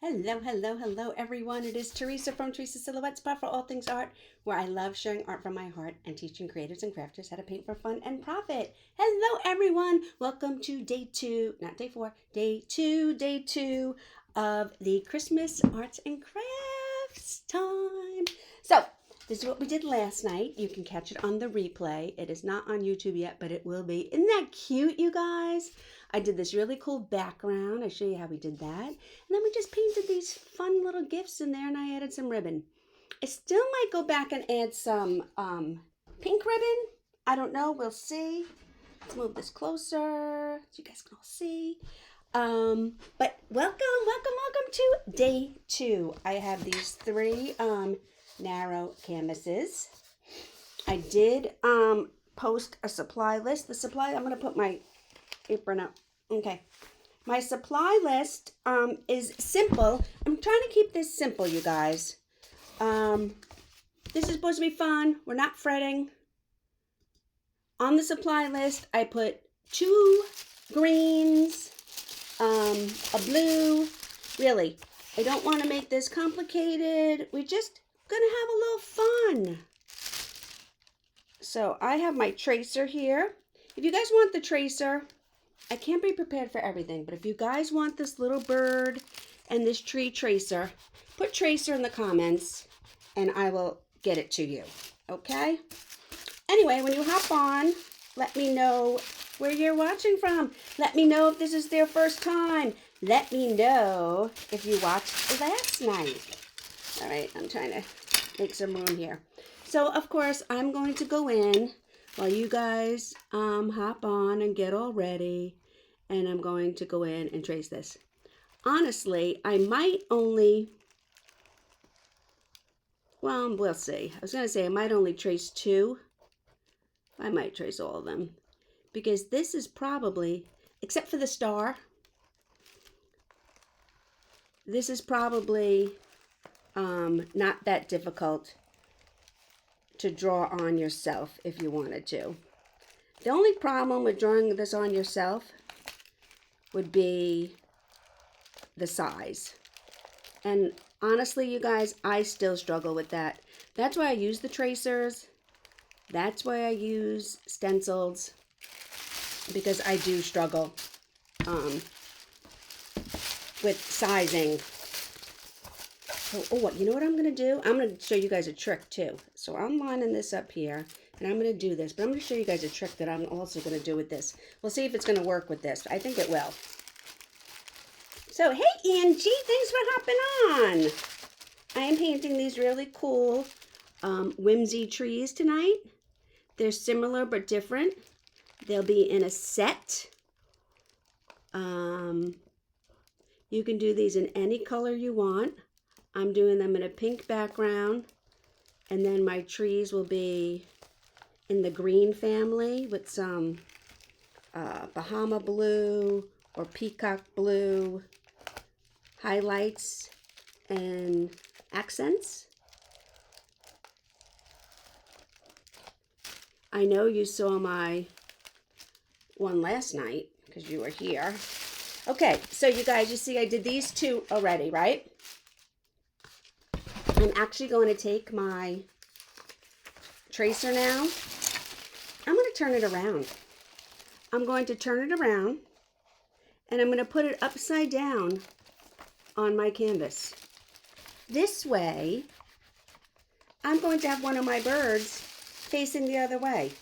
Hello, hello, hello, everyone. It is Teresa from Teresa Silhouette Spot for all things art, where I love sharing art from my heart and teaching creatives and crafters how to paint for fun and profit. Hello, everyone. Welcome to day two, not day four, day two of the Christmas arts and crafts time. So, this is what we did last night. You can catch it on the replay. It is not on YouTube yet, but it will be. Isn't that cute, you guys? I did this really cool background. I show you how we did that. And then we just painted these fun little gifts in there, and I added some ribbon. I still might go back and add some pink ribbon. I don't know. We'll see. Let's move this closer so you guys can all see. But welcome to day two. I have these three narrow canvases. I did post a supply list. The supply, I'm going to put my apron up. Okay. My supply list is simple. I'm trying to keep this simple, you guys. This is supposed to be fun. We're not fretting. On the supply list, I put 2 greens, a blue. Really, I don't want to make this complicated. We're just gonna have a little fun. So I have my tracer here. If you guys want the tracer, I can't be prepared for everything, but if you guys want this little bird and this tree tracer, put tracer in the comments and I will get it to you, okay? Anyway, when you hop on, let me know where you're watching from. Let me know if this is their first time. Let me know if you watched last night. All right, I'm trying to make some room here. So, of course, I'm going to go in while you guys hop on and get all ready, and I'm going to go in and trace this. Honestly, I might only, well, we'll see. I was going to say I might only trace 2. I might trace all of them, because this is probably, except for the star, this is probably not that difficult to draw on yourself if you wanted to. The only problem with drawing this on yourself would be the size. And honestly, you guys, I still struggle with that. That's why I use the tracers. That's why I use stencils, because I do struggle with sizing. Oh, you know what I'm going to do? I'm going to show you guys a trick too. So I'm lining this up here, and I'm going to do this, but I'm going to show you guys a trick that I'm also going to do with this. We'll see if it's going to work with this. I think it will. So, hey Angie, thanks for hopping on. I am painting these really cool Whimsy trees tonight. They're similar but different. They'll be in a set. You can do these in any color you want. I'm doing them in a pink background, and then my trees will be in the green family with some Bahama blue or peacock blue highlights and accents. I know you saw my one last night because you were here. Okay, so you guys, you see I did these 2 already, right? I'm actually going to take my tracer now. I'm going to turn it around. I'm going to turn it around, and I'm going to put it upside down on my canvas. This way, I'm going to have one of my birds facing the other way.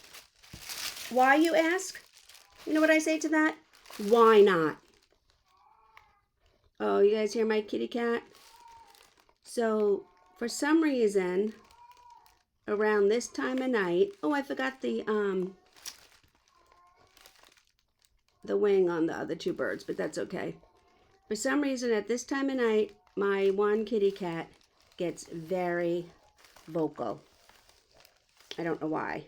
Why, you ask? You know what I say to that? Why not? Oh, you guys hear my kitty cat? So, for some reason, around this time of night, oh, I forgot the wing on the other 2 birds, but that's okay. For some reason, at this time of night, my one kitty cat gets very vocal. I don't know why.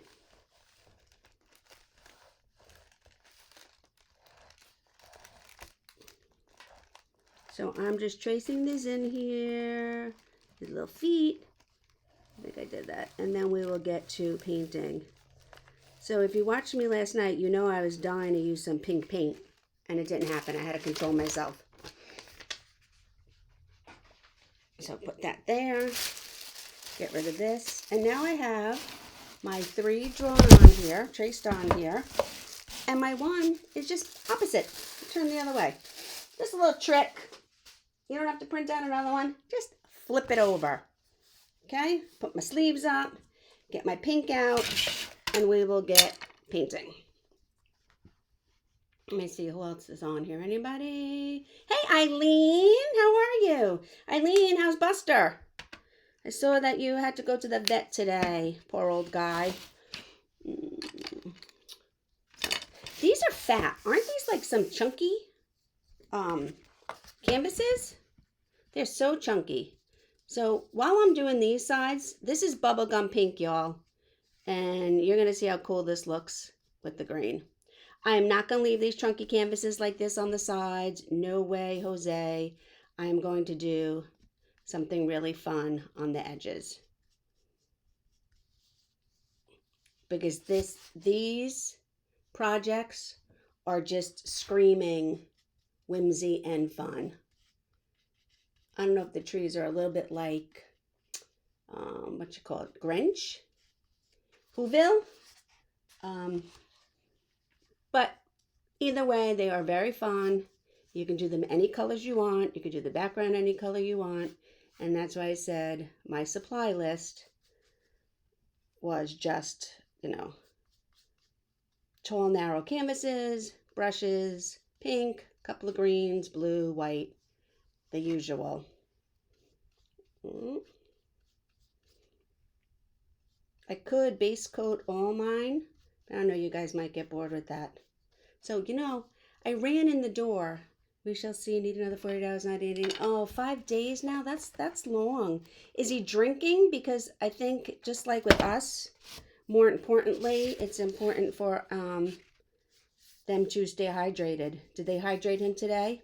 So I'm just tracing this in here, his little feet. I think I did that. And then we will get to painting. So if you watched me last night, you know I was dying to use some pink paint, and it didn't happen. I had to control myself. So put that there. Get rid of this. And now I have my 3 drawn on here, traced on here. And my 1 is just opposite. Turn the other way. Just a little trick. You don't have to print out another one. Just flip it over. Okay? Put my sleeves up. Get my pink out. And we will get painting. Let me see who else is on here. Anybody? Hey, Eileen. How are you? Eileen, how's Buster? I saw that you had to go to the vet today. Poor old guy. These are fat. Aren't these like some chunky canvases? They're so chunky. So while I'm doing these sides, this is bubblegum pink, y'all. And you're going to see how cool this looks with the green. I am not going to leave these chunky canvases like this on the sides. No way, Jose. I am going to do something really fun on the edges. Because these projects are just screaming whimsy and fun. I don't know if the trees are a little bit like, what you call it, Grinch? Whoville? But either way, they are very fun. You can do them any colors you want. You can do the background any color you want. And that's why I said my supply list was just, tall, narrow canvases, brushes, pink, couple of greens, blue, white, the usual. I could base coat all mine, but I know you guys might get bored with that. So, I ran in the door. We shall see. Need another 40 hours not eating. Oh, 5 days now? That's long. Is he drinking? Because I think, just like with us, more importantly, it's important for them to stay hydrated. Did they hydrate him today?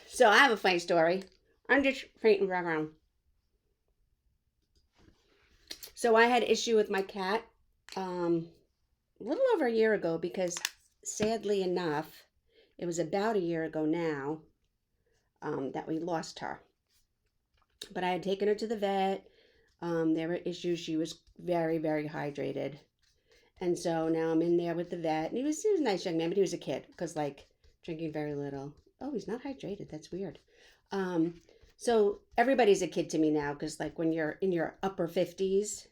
So I have a funny story. I'm just painting background. So I had issue with my cat a little over a year ago because, sadly enough, it was about a year ago now that we lost her. But I had taken her to the vet. There were issues. She was very, very hydrated. And so now I'm in there with the vet. And he was a nice young man, but he was a kid because, drinking very little. Oh, he's not hydrated. That's weird. So everybody's a kid to me now because, when you're in your upper 50s,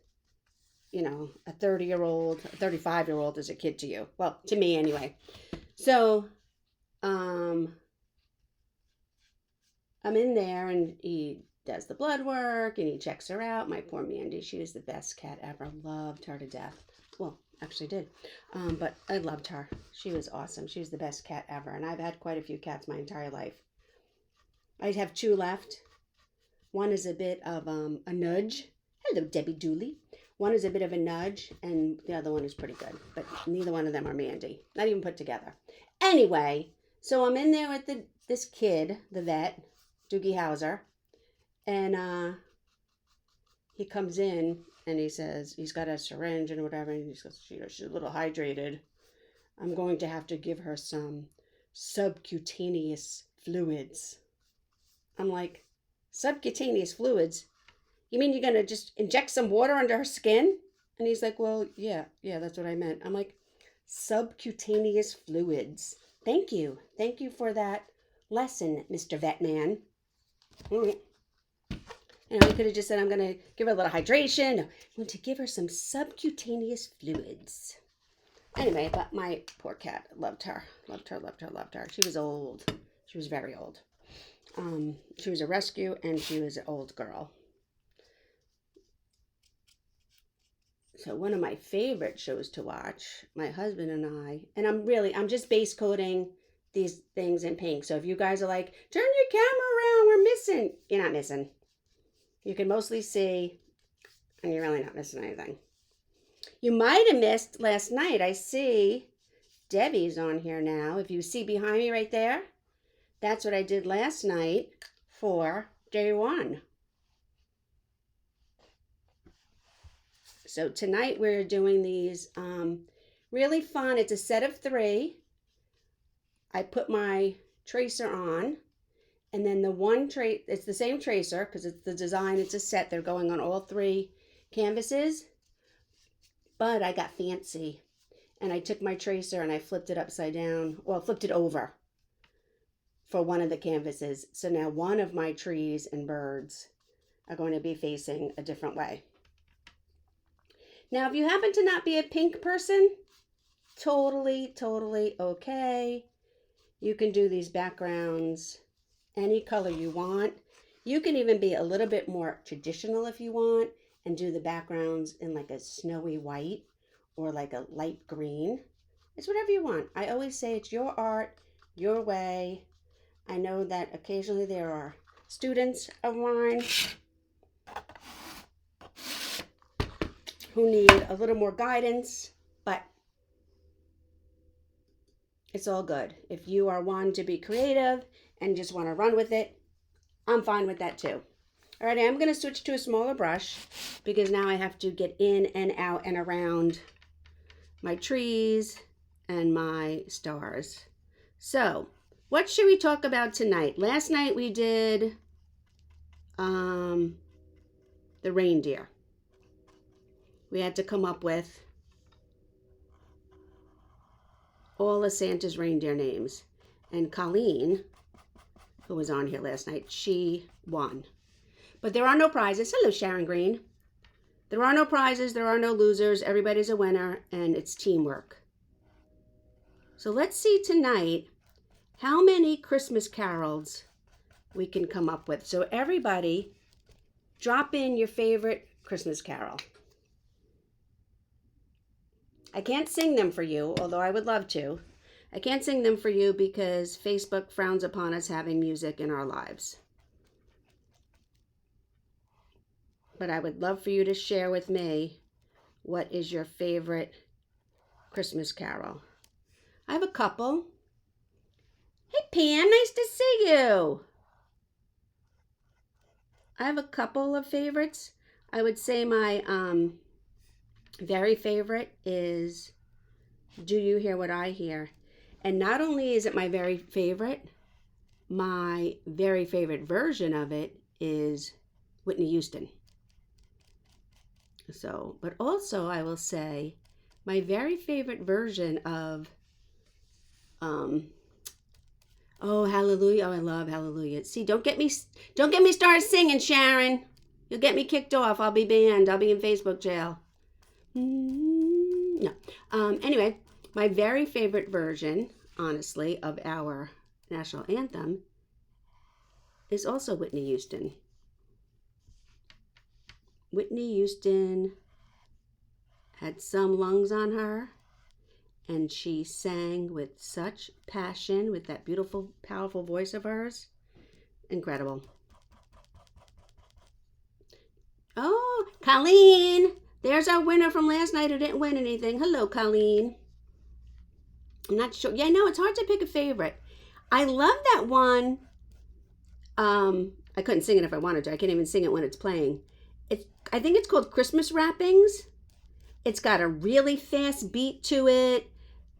a 30-year-old, a 35-year-old is a kid to you. Well, to me anyway. So I'm in there and he does the blood work and he checks her out. My poor Mandy, she was the best cat ever. Loved her to death. Well, actually did. But I loved her. She was awesome. She was the best cat ever. And I've had quite a few cats my entire life. I have 2 left. One is a bit of a nudge. Hello, Debbie Dooley. One is a bit of a nudge, and the other one is pretty good. But neither one of them are Mandy. Not even put together. Anyway, so I'm in there with this kid, the vet, Doogie Howser. And he comes in, and he says, he's got a syringe and whatever, and he says, she's a little hydrated. I'm going to have to give her some subcutaneous fluids. I'm like, subcutaneous fluids? You mean you're going to just inject some water under her skin? And he's like, well, yeah, that's what I meant. I'm like, subcutaneous fluids. Thank you. Thank you for that lesson, Mr. Vetman. He could have just said, I'm going to give her a little hydration. No, I'm going to give her some subcutaneous fluids. Anyway, but my poor cat loved her. Loved her. She was old. She was very old. She was a rescue and she was an old girl. So one of my favorite shows to watch, my husband and I, and I'm just base coating these things in pink. So if you guys are like, turn your camera around, we're missing. You're not missing. You can mostly see, and you're really not missing anything. You might have missed last night. I see Debbie's on here now. If you see behind me right there, that's what I did last night for day 1. So tonight we're doing these really fun. It's a set of 3. I put my tracer on And then the one tray, it's the same tracer because it's the design, it's a set. They're going on all 3 canvases. But I got fancy and I took my tracer and I flipped it upside down. Well, flipped it over for one of the canvases. So now one of my trees and birds are going to be facing a different way. Now, if you happen to not be a pink person, totally okay. You can do these backgrounds any color you want. You can even be a little bit more traditional if you want and do the backgrounds in like a snowy white or like a light green. It's whatever you want. I always say it's your art, your way. I know that occasionally there are students of mine who need a little more guidance, but it's all good. If you are one to be creative and just want to run with it, I'm fine with that too. All right, I'm going to switch to a smaller brush because now I have to get in and out and around my trees and my stars. So, what should we talk about tonight? Last night we did the reindeer. We had to come up with all of Santa's reindeer names. And Colleen, who was on here last night, she won. But there are no prizes. Hello, Sharon Green. There are no prizes. There are no losers. Everybody's a winner, and it's teamwork. So let's see tonight how many Christmas carols we can come up with. So everybody, drop in your favorite Christmas carol. I can't sing them for you, although I would love to. I can't sing them for you because Facebook frowns upon us having music in our lives. But I would love for you to share with me what is your favorite Christmas carol. I have a couple. Hey, Pan, nice to see you. I have a couple of favorites. I would say my very favorite is Do You Hear What I Hear? And not only is it my very favorite version of it is Whitney Houston. So, but also I will say my very favorite version of oh, Hallelujah. Oh, I love Hallelujah. See, don't get me started singing, Sharon. You'll get me kicked off. I'll be banned. I'll be in Facebook jail. No. Anyway, my very favorite version, honestly, of our national anthem is also Whitney Houston. Whitney Houston had some lungs on her, and she sang with such passion with that beautiful, powerful voice of hers. Incredible. Oh, Colleen! There's our winner from last night who didn't win anything. Hello, Colleen. I'm not sure. Yeah, no, it's hard to pick a favorite. I love that one. I couldn't sing it if I wanted to. I can't even sing it when it's playing. I think it's called Christmas Wrappings. It's got a really fast beat to it,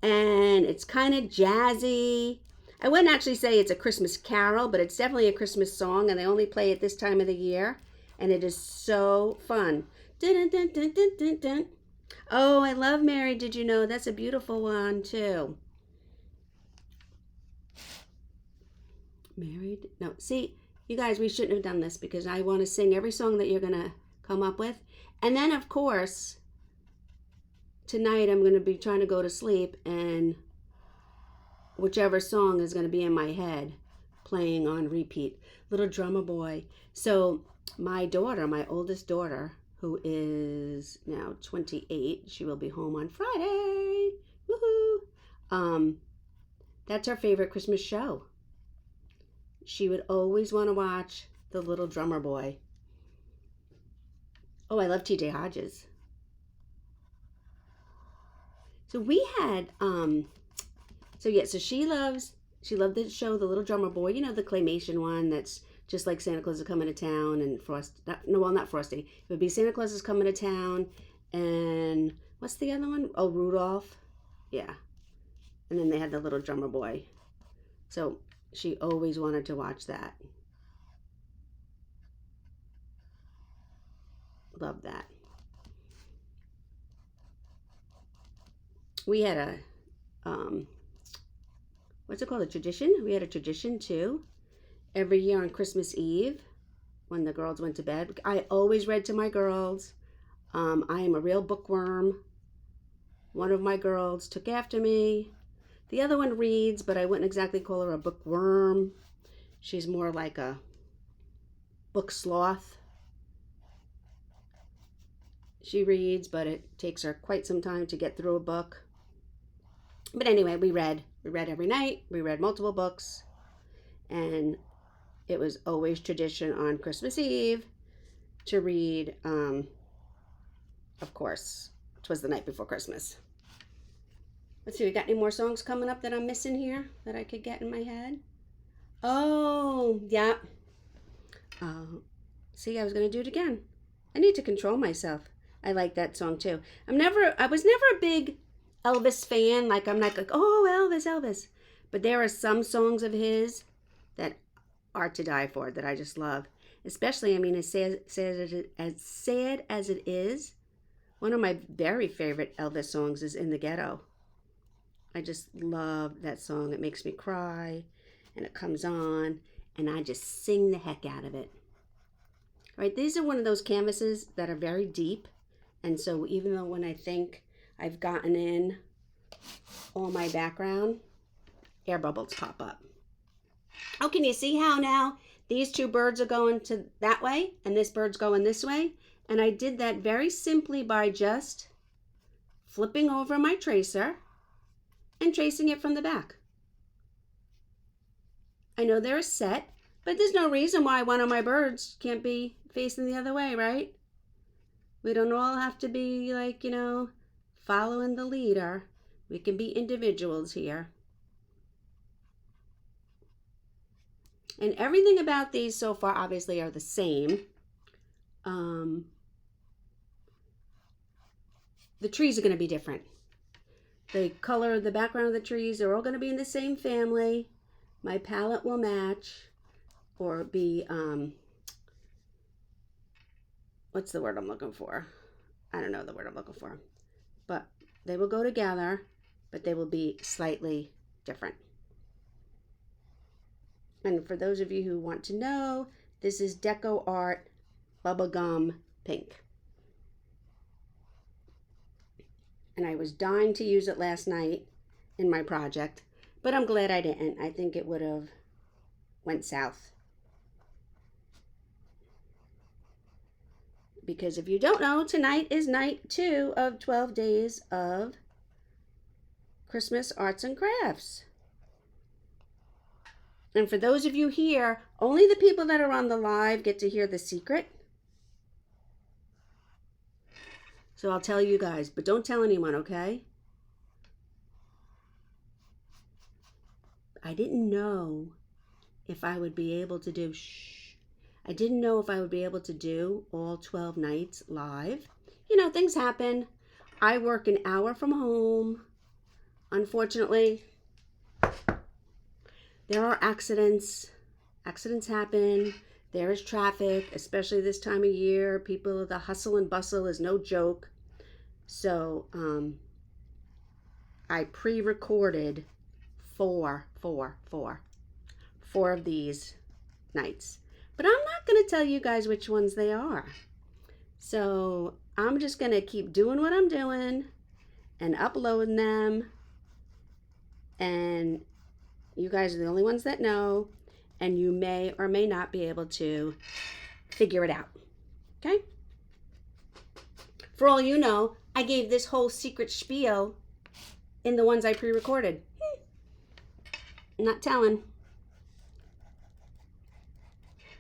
and it's kind of jazzy. I wouldn't actually say it's a Christmas carol, but it's definitely a Christmas song, and they only play it this time of the year, and it is so fun. Dun, dun, dun, dun, dun, dun. Oh, I love Mary, Did You Know? That's a beautiful one, too. Married? No, see, you guys, we shouldn't have done this because I want to sing every song that you're going to come up with. And then, of course, tonight I'm going to be trying to go to sleep, and whichever song is going to be in my head playing on repeat. Little Drummer Boy. So my daughter, my oldest daughter, who is now 28, she will be home on Friday. Woohoo! That's her favorite Christmas show. She would always want to watch The Little Drummer Boy. Oh, I love TJ Hodges. So we had, so she loved the show The Little Drummer Boy. You know, the claymation one that's just like Santa Claus is coming to town and not Frosty. It would be Santa Claus is coming to town and what's the other one? Oh, Rudolph. Yeah. And then they had The Little Drummer Boy. So She always wanted to watch that. Love that. We had a, what's it called? A tradition? We had a tradition too. Every year on Christmas Eve, when the girls went to bed, I always read to my girls. I am a real bookworm. One of my girls took after me. The other one reads, but I wouldn't exactly call her a bookworm. She's more like a book sloth. She reads, but it takes her quite some time to get through a book. But anyway, we read. We read every night. We read multiple books. And it was always tradition on Christmas Eve to read, of course, 'twas the night before Christmas. Let's see, we got any more songs coming up that I'm missing here that I could get in my head? Oh, yeah. See, I was going to do it again. I need to control myself. I like that song too. I was never a big Elvis fan. Like, I'm not like, oh, Elvis. But there are some songs of his that are to die for, that I just love. Especially, I mean, as sad as it is, one of my very favorite Elvis songs is In the Ghetto. I just love that song. It makes me cry, and it comes on, and I just sing the heck out of it. All right, these are one of those canvases that are very deep, and so even though when I think I've gotten in all my background, air bubbles pop up. Oh, can you see how now these two birds are going to that way, and this bird's going this way? And I did that very simply by just flipping over my tracer and tracing it from the back. I know they're set, but there's no reason why one of my birds can't be facing the other way, right? We don't all have to be like, following the leader. We can be individuals here. And everything about these so far obviously are the same. The trees are going to be different. The color, the background of the trees, they're all going to be in the same family. My palette will match, or be, what's the word I'm looking for? I don't know the word I'm looking for. But they will go together, but they will be slightly different. And for those of you who want to know, this is Deco Art Bubblegum Pink. And I was dying to use it last night in my project, but I'm glad I didn't. I think it would have went south. Because if you don't know, tonight is night 2 of 12 days of Christmas Arts and Crafts. And for those of you here, only the people that are on the live get to hear the secret. So I'll tell you guys, but don't tell anyone, okay? I didn't know if I would be able to do, I didn't know if I would be able to do all 12 nights live. Things happen. I work an hour from home. Unfortunately, there are accidents. Accidents happen. There is traffic, especially this time of year. People, the hustle and bustle is no joke. So, I pre-recorded four of these nights. But I'm not going to tell you guys which ones they are. So, I'm just going to keep doing what I'm doing and uploading them. And you guys are the only ones that know. And you may or may not be able to figure it out. Okay? For all you know, I gave this whole secret spiel in the ones I pre-recorded. Not telling.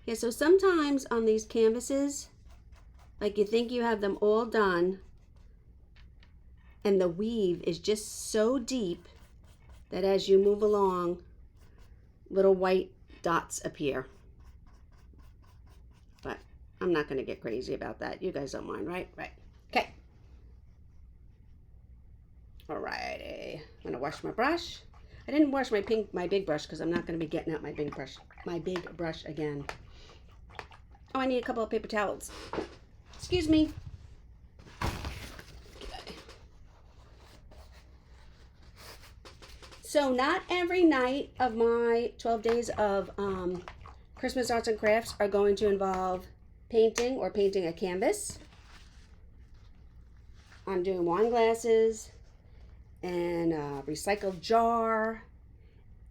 Yeah, so sometimes on these canvases, like you think you have them all done, and the weave is just so deep that as you move along, little white dots appear. But I'm not going to get crazy about that. You guys don't mind, right? Right. Okay. Alrighty. I'm going to wash my brush. I didn't wash my big brush because I'm not going to be getting out my big brush again. Oh, I need a couple of paper towels. Excuse me. Okay. So not every night of my 12 days of Christmas arts and crafts are going to involve painting or painting a canvas. I'm doing wine glasses and a recycled jar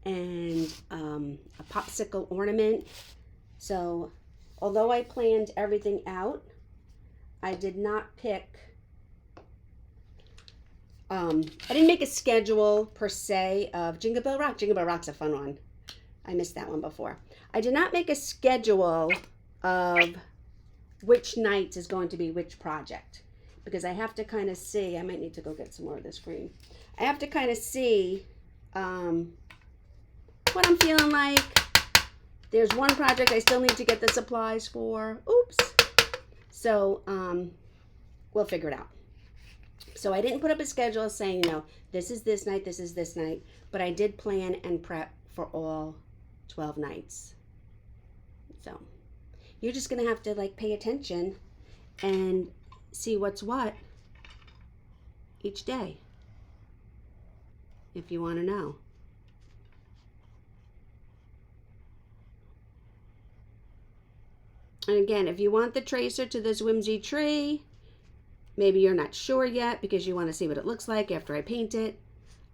and a popsicle ornament. So although I planned everything out, I did not pick, I didn't make a schedule per se of Jingle Bell Rock. Jingle Bell Rock's a fun one. I missed that one before. I did not make a schedule of which nights is going to be which project, because I have to kind of see. I might need to go get some more of this green. I have to kind of see what I'm feeling like. There's one project I still need to get the supplies for. Oops. So we'll figure it out. So I didn't put up a schedule saying, you know, this is this night, this is this night, but I did plan and prep for all 12 nights. So you're just going to have to like pay attention and see what's what each day if you want to know. And again, if you want the tracer to this Whimsy tree, maybe you're not sure yet because you want to see what it looks like after I paint it,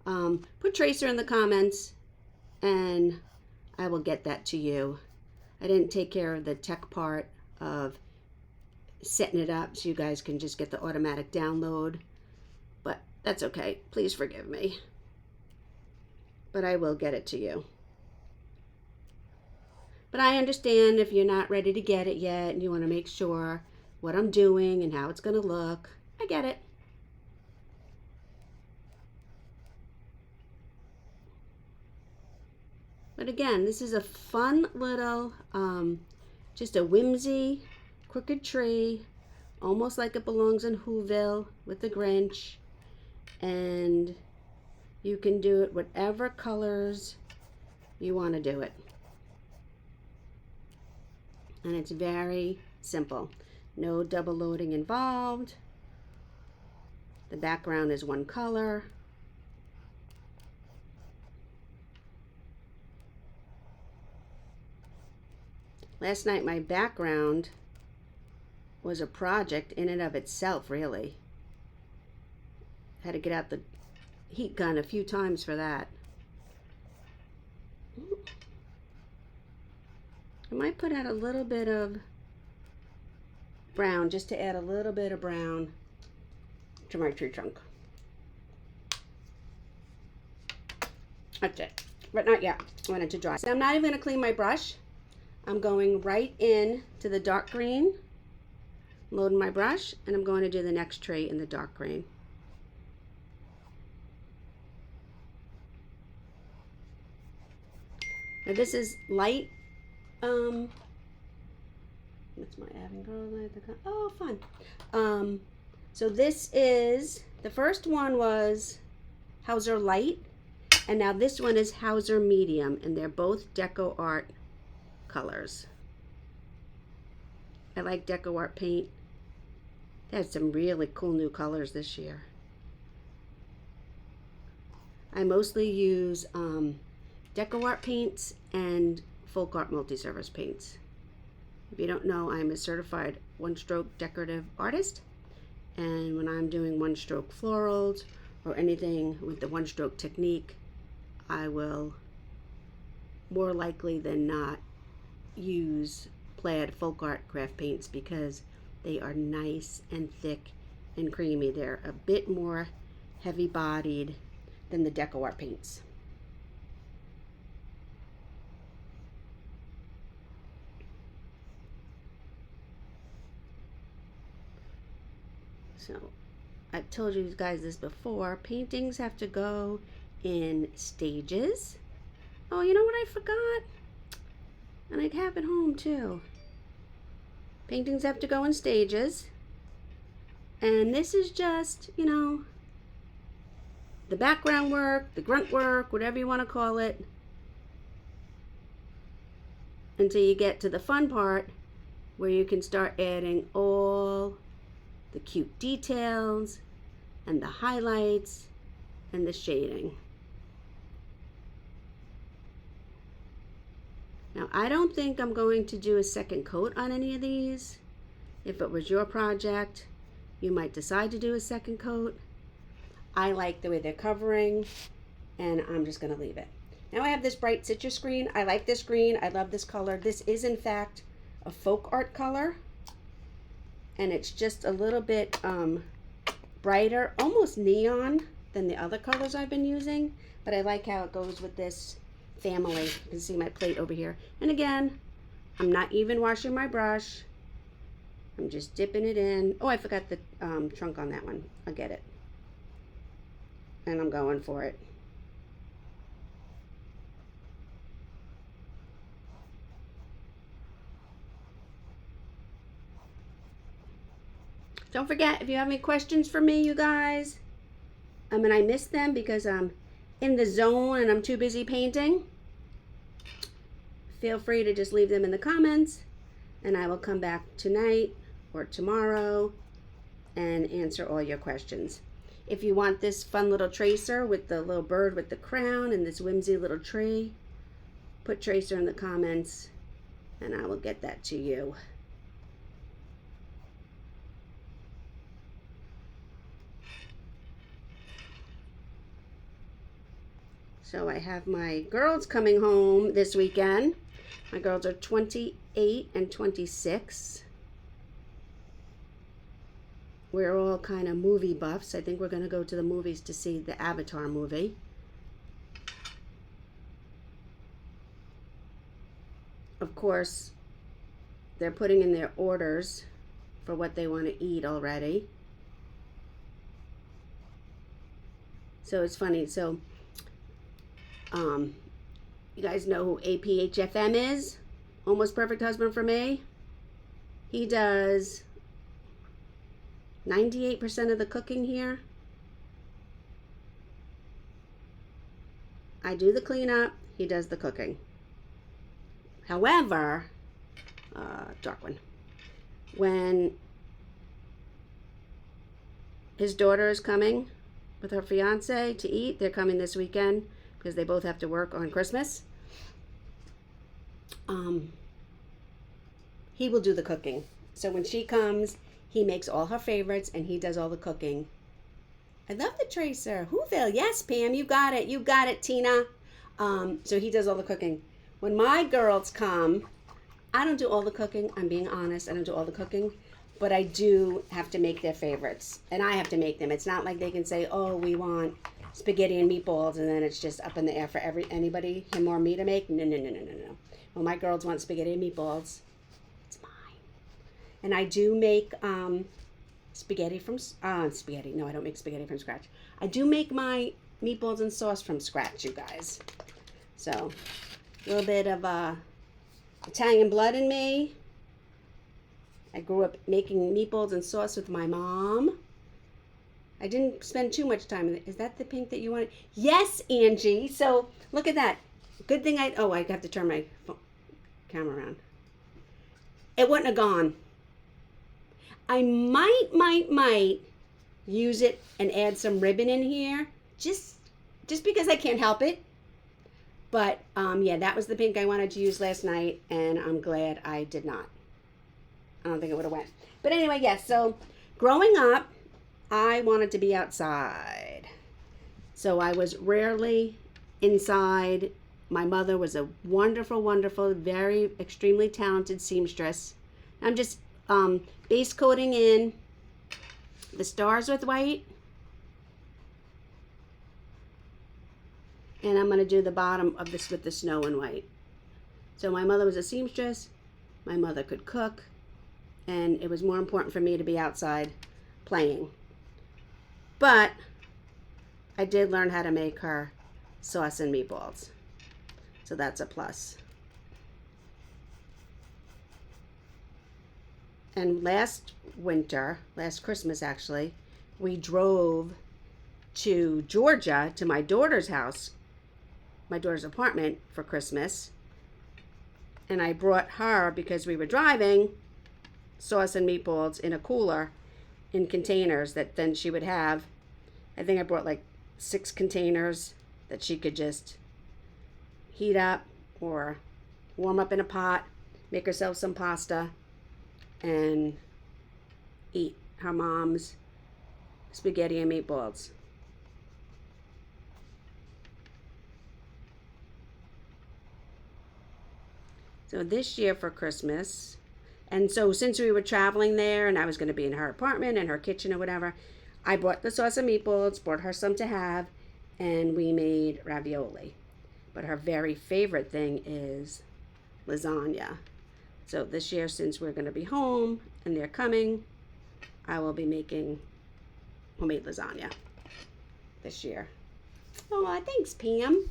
put tracer in the comments and I will get that to you. I didn't take care of the tech part of setting it up so you guys can just get the automatic download, but that's okay. Please forgive me. But I will get it to you. But I understand if you're not ready to get it yet and you want to make sure what I'm doing and how it's going to look. I get it. But again, this is a fun little, just a Whimsy crooked tree, almost like it belongs in Whoville with the Grinch. And you can do it whatever colors you want to do it. And it's very simple. No double loading involved. The background is one color. Last night my background was a project in and of itself, really. Had to get out the heat gun a few times for that. I might put out a little bit of brown, just to add a little bit of brown to my tree trunk. That's it, but not yet. I want it to dry. So I'm not even going to clean my brush. I'm going right in to the dark green, loading my brush, and I'm going to do the next tree in the dark green. Now this is light. That's my Avangard. Oh, fun. So this is, the first one was Hauser Light, and now this one is Hauser Medium, and they're both Deco Art colors. I like Deco Art paint. They had some really cool new colors this year. I mostly use Deco Art paints and Folk Art multi-surface paints. If you don't know, I'm a certified one-stroke decorative artist, and when I'm doing one-stroke florals or anything with the one-stroke technique, I will more likely than not use plaid folk art craft paints because they are nice and thick and creamy. They're a bit more heavy-bodied than the Deco Art paints. So I've told you guys this before, paintings have to go in stages. Oh, you know what I forgot? And I'd have it home too. Paintings have to go in stages. And this is just, you know, the background work, the grunt work, whatever you want to call it, until you get to the fun part where you can start adding all the cute details and the highlights and the shading. Now, I don't think I'm going to do a second coat on any of these. If it was your project, you might decide to do a second coat. I like the way they're covering, and I'm just going to leave it. Now I have this bright citrus green. I like this green. I love this color. This is, in fact, a folk art color, and it's just a little bit brighter, almost neon, than the other colors I've been using, but I like how it goes with this family. You can see my plate over here. And again, I'm not even washing my brush. I'm just dipping it in. Oh, I forgot the trunk on that one. I'll get it. And I'm going for it. Don't forget, if you have any questions for me, you guys, and I miss them because I'm in the zone and I'm too busy painting, feel free to just leave them in the comments, and I will come back tonight or tomorrow and answer all your questions. If you want this fun little tracer with the little bird with the crown and this whimsy little tree, put tracer in the comments and I will get that to you. So I have my girls coming home this weekend. My girls are 28 and 26. We're all kind of movie buffs. I think we're going to go to the movies to see the Avatar movie. Of course, they're putting in their orders for what they want to eat already. So it's funny. So you guys know who APHFM is? Almost Perfect Husband for Me. He does 98% of the cooking here. I do the cleanup, he does the cooking. However, dark one. When his daughter is coming with her fiance to eat, they're coming this weekend because they both have to work on Christmas. He will do the cooking. So when she comes, he makes all her favorites and he does all the cooking. I love the tracer. Whoville. Yes, Pam, you got it. You got it, Tina. So he does all the cooking. When my girls come, I don't do all the cooking. I'm being honest. I don't do all the cooking. But I do have to make their favorites. And I have to make them. It's not like they can say, oh, we want spaghetti and meatballs, and then it's just up in the air for anybody, him or me, to make. No. When my girls want spaghetti and meatballs, it's mine. And I do make spaghetti from spaghetti. No, I don't make spaghetti from scratch. I do make my meatballs and sauce from scratch, you guys. So a little bit of Italian blood in me. I grew up making meatballs and sauce with my mom. I didn't spend too much time in it. Is that the pink that you wanted? Yes, Angie. So look at that. Good thing I have to turn my camera around. It wouldn't have gone. I might use it and add some ribbon in here. Just because I can't help it. But yeah, that was the pink I wanted to use last night, and I'm glad I did not. I don't think it would have went. But anyway, yes. So growing up, I wanted to be outside. So I was rarely inside. My mother was a wonderful, very extremely talented seamstress. I'm just base coating in the stars with white. And I'm going to do the bottom of this with the snow and white. So my mother was a seamstress. My mother could cook. And it was more important for me to be outside playing. But I did learn how to make her sauce and meatballs. So that's a plus. And last Christmas actually, we drove to Georgia to my daughter's house, my daughter's apartment for Christmas. And I brought her, because we were driving, sauce and meatballs in a cooler in containers that then she would have. I think I brought like 6 containers that she could just heat up or warm up in a pot, make herself some pasta, and eat her mom's spaghetti and meatballs. So this year for Christmas, and so since we were traveling there and I was going to be in her apartment and her kitchen or whatever, I bought the sauce and meatballs, brought her some to have, and we made ravioli. But her very favorite thing is lasagna. So this year, since we're going to be home and they're coming, I will be making homemade lasagna this year. Oh, thanks, Pam.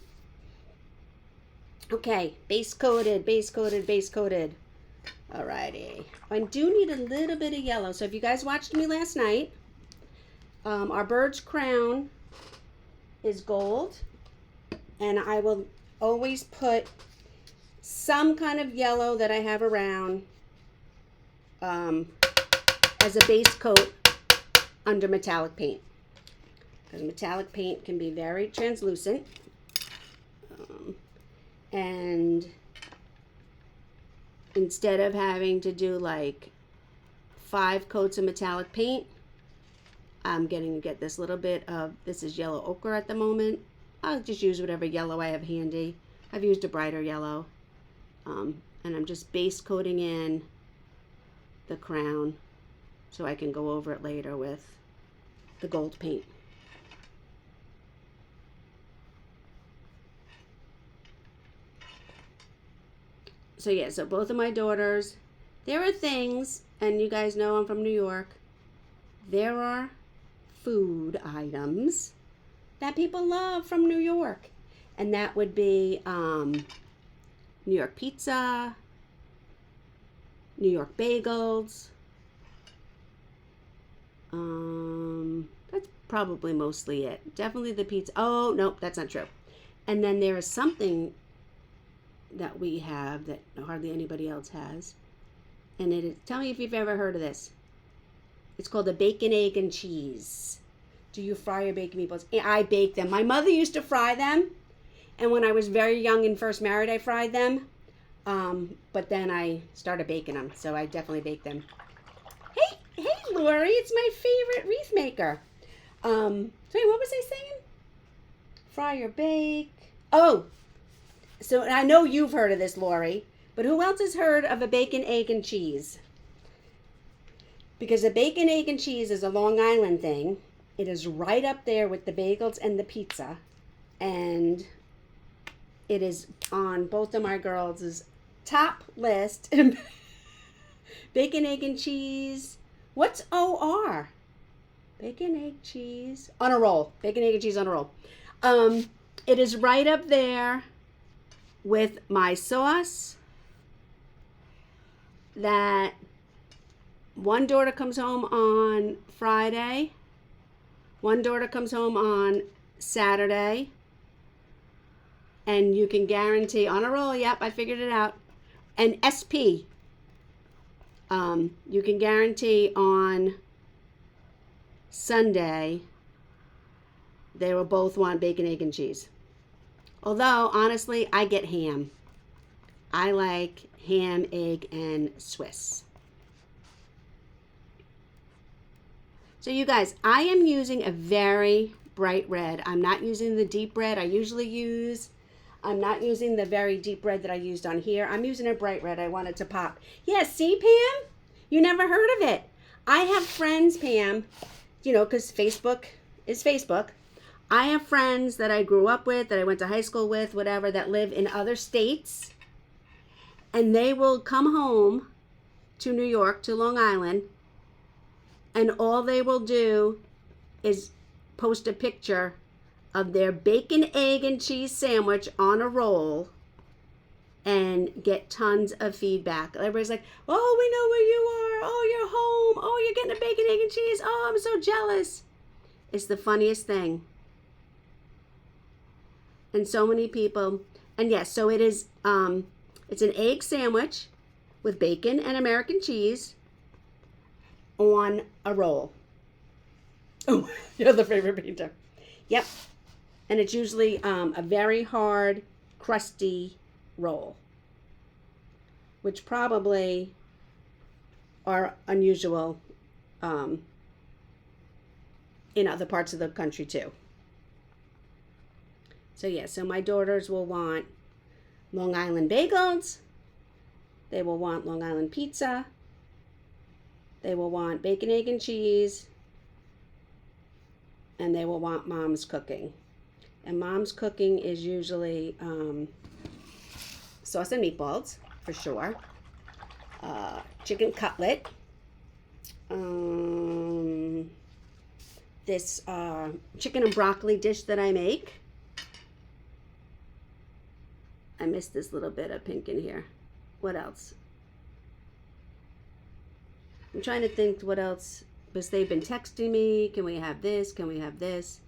Okay, base coated. Alrighty. I do need a little bit of yellow. So if you guys watched me last night, our bird's crown is gold. And I will always put some kind of yellow that I have around as a base coat under metallic paint. Because metallic paint can be very translucent. And instead of having to do like 5 coats of metallic paint, I'm going to get this little bit of, this is yellow ochre at the moment. I'll just use whatever yellow I have handy. I've used a brighter yellow. And I'm just base coating in the crown so I can go over it later with the gold paint. So yeah, so both of my daughters, there are things, and you guys know I'm from New York, there are food items that people love from New York. And that would be New York pizza, New York bagels. That's probably mostly it. Definitely the pizza. Oh, nope, that's not true. And then there is something that we have that hardly anybody else has. And it is, tell me if you've ever heard of this. It's called a bacon, egg, and cheese. Do you fry your bacon meatballs? I bake them. My mother used to fry them. And when I was very young and first married, I fried them. But then I started baking them. So I definitely bake them. Hey, Lori, it's my favorite wreath maker. Sorry, what was I saying? Fry or bake. Oh, so I know you've heard of this, Lori. But who else has heard of a bacon, egg, and cheese? Because a bacon, egg, and cheese is a Long Island thing. It is right up there with the bagels and the pizza. And it is on both of my girls' top list. Bacon, egg, and cheese. What's OR? Bacon, egg, cheese. On a roll. Bacon, egg, and cheese on a roll. It is right up there with my sauce that one daughter comes home on Friday. One daughter comes home on Saturday. And you can guarantee, on a roll, yep, I figured it out. And SP, you can guarantee on Sunday, they will both want bacon, egg, and cheese. Although, honestly, I get ham. I like ham, egg, and Swiss. So you guys, I am using a very bright red. I'm not using the deep red I usually use. I'm not using the very deep red that I used on here. I'm using a bright red. I want it to pop. Yeah, see, Pam? You never heard of it. I have friends, Pam, you know, because Facebook is Facebook. I have friends that I grew up with, that I went to high school with, whatever, that live in other states. And they will come home to New York, to Long Island, and all they will do is post a picture of their bacon, egg, and cheese sandwich on a roll and get tons of feedback. Everybody's like, oh, we know where you are. Oh, you're home. Oh, you're getting a bacon, egg, and cheese. Oh, I'm so jealous. It's the funniest thing. And so many people, and yes, so it is, it's an egg sandwich with bacon and American cheese on a roll. Oh, you're the favorite painter. Yep. And it's usually a very hard, crusty roll, which probably are unusual in other parts of the country too. So yeah, so my daughters will want Long Island bagels. They will want Long Island pizza. They will want bacon, egg, and cheese. And they will want mom's cooking. And mom's cooking is usually sauce and meatballs, for sure. Chicken cutlet. This chicken and broccoli dish that I make. I missed this little bit of pink in here. What else? I'm trying to think what else, because they've been texting me, can we have this, can we have this?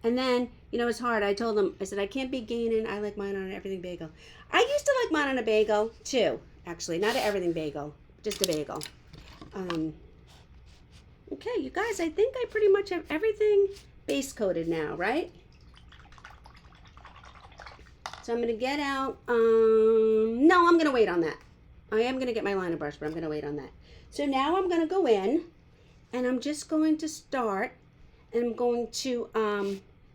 And then, you know, it's hard. I told them, I said, I can't be gaining, I like mine on an everything bagel. I used to like mine on a bagel, too, actually. Not an everything bagel, just a bagel. Okay, you guys, I think I pretty much have everything base coated now, right? So I'm going to get out, no, I'm going to wait on that. I am going to get my liner brush, but I'm going to wait on that. So now I'm going to go in, and I'm just going to start, and I'm going to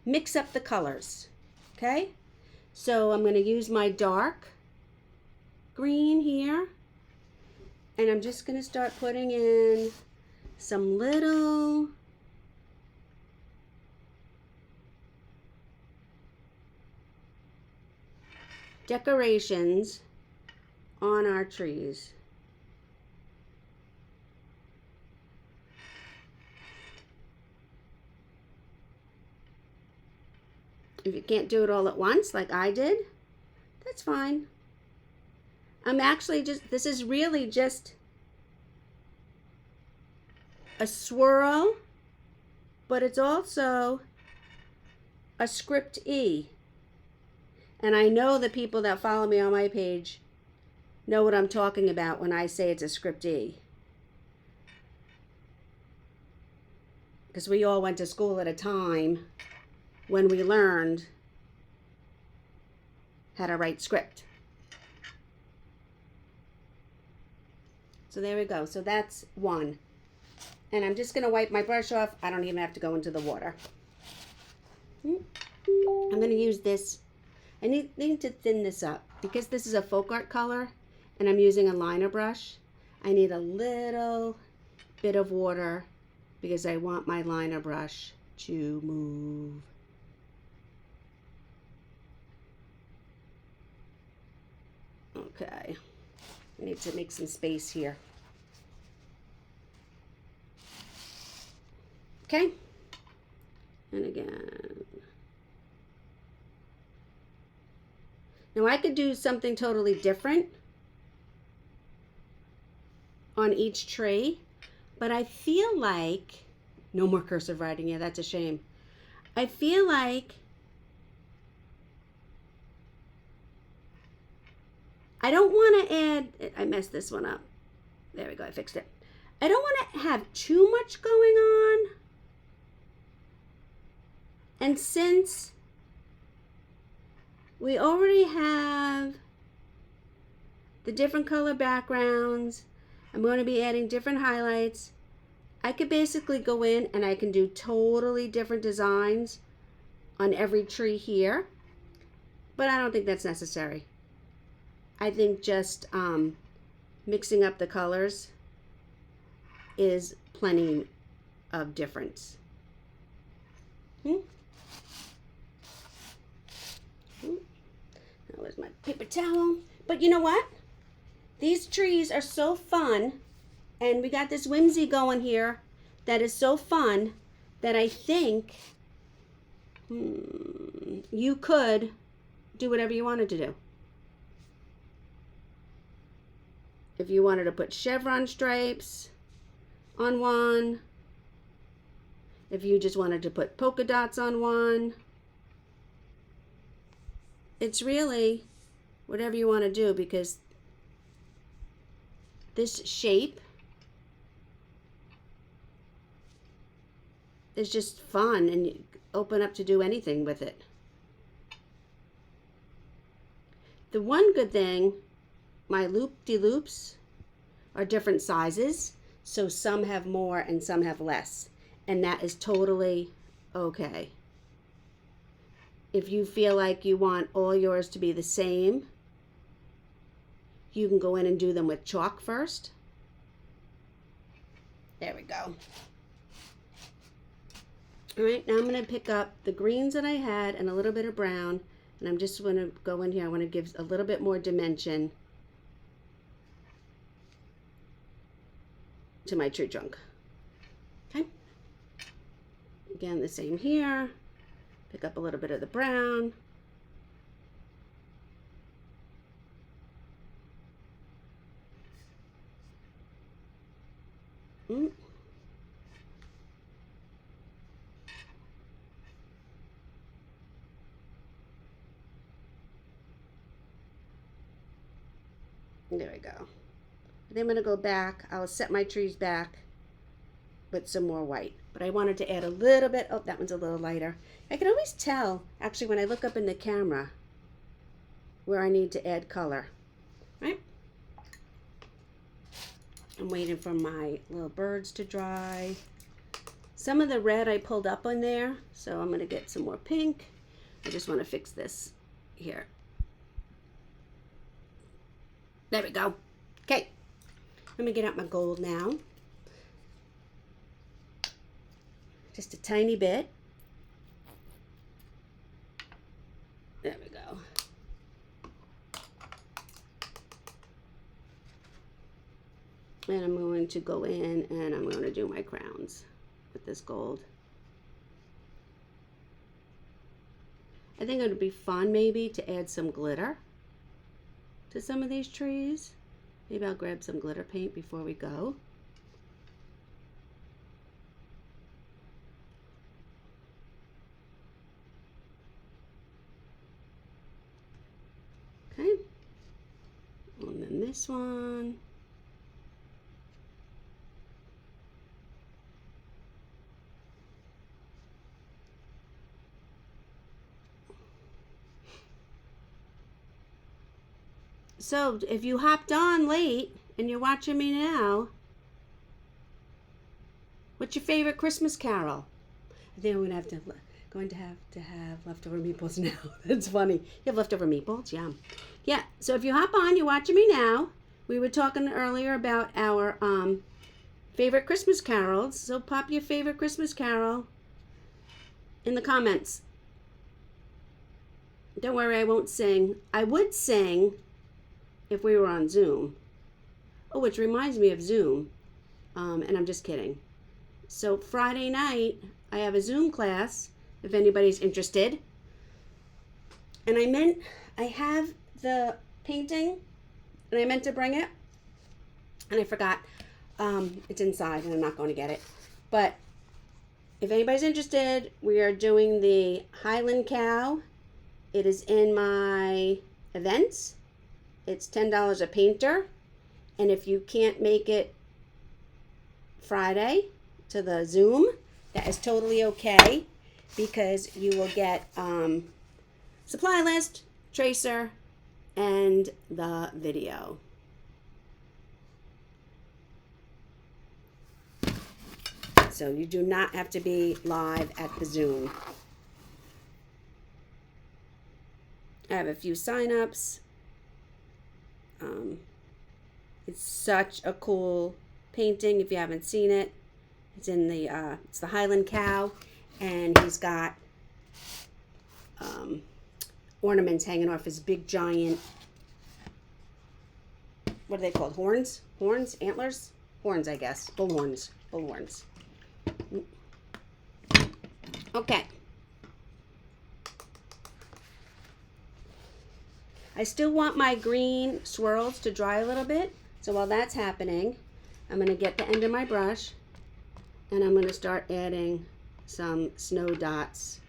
mix up the colors, okay? So I'm going to use my dark green here, and I'm just going to start putting in some little decorations on our trees. If you can't do it all at once like I did, that's fine. I'm actually just, this is really just a swirl, but it's also a script E. And I know the people that follow me on my page know what I'm talking about when I say it's a script E. Because we all went to school at a time when we learned how to write script. So there we go. So that's one. And I'm just going to wipe my brush off. I don't even have to go into the water. I'm going to use this. I need to thin this up because this is a folk art color and I'm using a liner brush. I need a little bit of water because I want my liner brush to move. Okay, I need to make some space here. Okay, and again. Now I could do something totally different on each tree, but I feel like, no more cursive writing, yeah, that's a shame. I feel like I don't want to add, I messed this one up. There we go, I fixed it. I don't want to have too much going on. And since we already have the different color backgrounds, I'm going to be adding different highlights. I could basically go in and I can do totally different designs on every tree here, but I don't think that's necessary. I think just mixing up the colors is plenty of difference. Where's my paper towel? But you know what? These trees are so fun, and we got this Whimsy going here that is so fun that I think you could do whatever you wanted to do. If you wanted to put chevron stripes on one, if you just wanted to put polka dots on one, it's really whatever you want to do, because this shape is just fun and you open up to do anything with it. The one good thing, my loop-de-loops are different sizes, so some have more and some have less, and that is totally okay. If you feel like you want all yours to be the same, you can go in and do them with chalk first. There we go. All right, now I'm going to pick up the greens that I had and a little bit of brown, and I'm just going to go in here. I want to give a little bit more dimension to my tree trunk. Okay. Again, the same here. Pick up a little bit of the brown. There we go. Then I'm going to go back. I'll set my trees back with some more white. But I wanted to add a little bit. Oh, that one's a little lighter. I can always tell, actually, when I look up in the camera, where I need to add color. Right? I'm waiting for my little birds to dry. Some of the red I pulled up on there, so I'm going to get some more pink. I just want to fix this here. There we go. Okay. Let me get out my gold now. Just a tiny bit. There we go. And I'm going to go in and I'm going to do my crowns with this gold. I think it would be fun maybe to add some glitter to some of these trees. Maybe I'll grab some glitter paint before we go. Okay. And then this one. So if you hopped on late and you're watching me now, what's your favorite Christmas carol? I think I'm going to have leftover meatballs now. That's funny. You have leftover meatballs? Yeah. Yeah. So if you hop on, you're watching me now. We were talking earlier about our favorite Christmas carols. So pop your favorite Christmas carol in the comments. Don't worry, I won't sing. I would sing if we were on Zoom. Oh, which reminds me of Zoom. And I'm just kidding. So Friday night, I have a Zoom class, if anybody's interested. And I have the painting, and I meant to bring it, and I forgot. It's inside, and I'm not going to get it. But if anybody's interested, we are doing the Highland Cow. It is in my events. It's $10 a painter, and if you can't make it Friday to the Zoom, that is totally okay, because you will get supply list, tracer, and the video. So you do not have to be live at the Zoom. I have a few sign-ups. It's such a cool painting if you haven't seen it. It's in the it's the Highland Cow, and he's got ornaments hanging off his big giant, what are they called? Horns? Horns? Antlers? Horns, I guess. Bull horns. Bull horns. Okay. I still want my green swirls to dry a little bit. So while that's happening, I'm going to get the end of my brush and I'm going to start adding some snow dots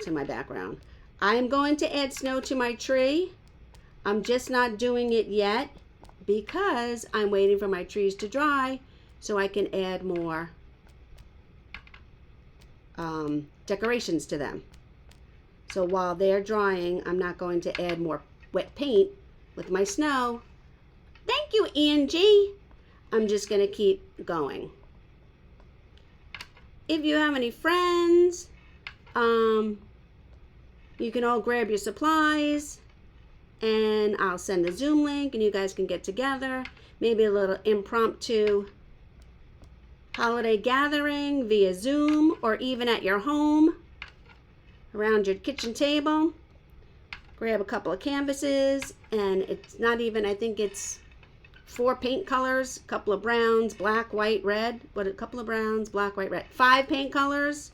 to my background. I'm going to add snow to my tree. I'm just not doing it yet because I'm waiting for my trees to dry so I can add more decorations to them. So while they're drying, I'm not going to add more wet paint with my snow. Thank you, Angie. I'm just going to keep going. If you have any friends, you can all grab your supplies and I'll send the Zoom link and you guys can get together. Maybe a little impromptu holiday gathering via Zoom or even at your home around your kitchen table. Grab a couple of canvases and it's not even, I think it's 4 paint colors, a couple of browns, black, white, red. What, a couple of browns, black, white, red. 5 paint colors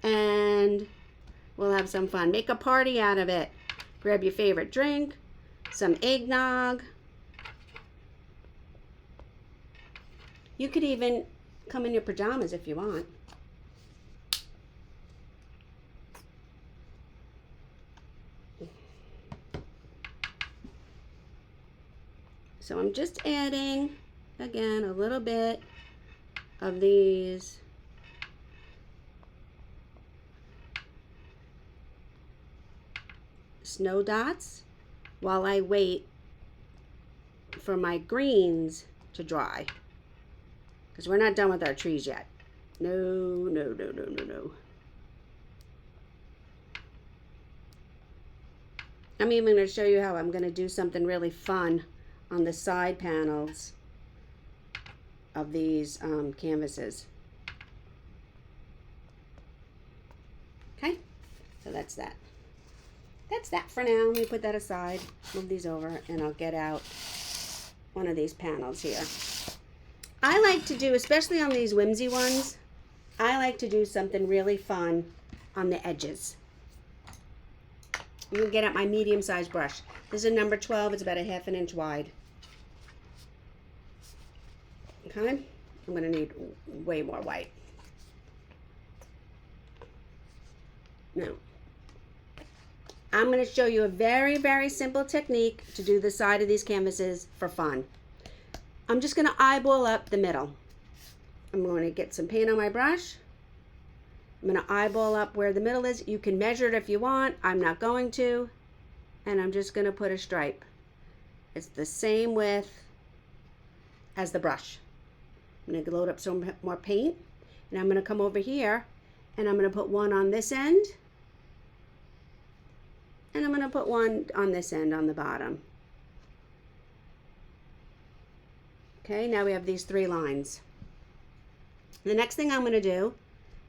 and we'll have some fun. Make a party out of it. Grab your favorite drink, some eggnog. You could even come in your pajamas if you want. So I'm just adding, again, a little bit of these snow dots while I wait for my greens to dry. Because we're not done with our trees yet. No, no, no, no, no, no. I'm even going to show you how I'm going to do something really fun on the side panels of these canvases. Okay, so that's that. That's that for now. Let me put that aside, move these over, and I'll get out one of these panels here. I like to do, especially on these Whimsy ones, I like to do something really fun on the edges. I'm going to get out my medium-sized brush. This is a number 12. It's about a 1/2 inch wide. Okay? I'm going to need way more white. Now, I'm going to show you a very, very simple technique to do the side of these canvases for fun. I'm just going to eyeball up the middle. I'm going to get some paint on my brush. I'm going to eyeball up where the middle is. You can measure it if you want. I'm not going to. And I'm just going to put a stripe. It's the same width as the brush. I'm going to load up some more paint. And I'm going to come over here and I'm going to put one on this end. And I'm going to put one on this end on the bottom. Okay, now we have these 3 lines. The next thing I'm going to do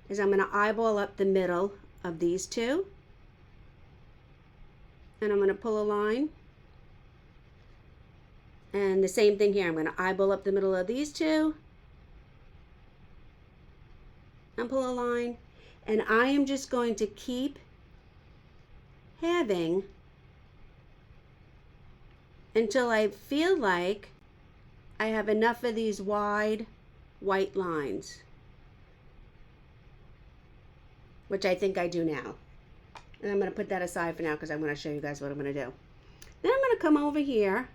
is I'm going to eyeball up the middle of these 2. And I'm going to pull a line. And the same thing here. I'm going to eyeball up the middle of these 2. And pull a line. And I am just going to keep having until I feel like I have enough of these wide white lines, which I think I do now. And I'm going to put that aside for now because I'm going to show you guys what I'm going to do. Then I'm going to come over here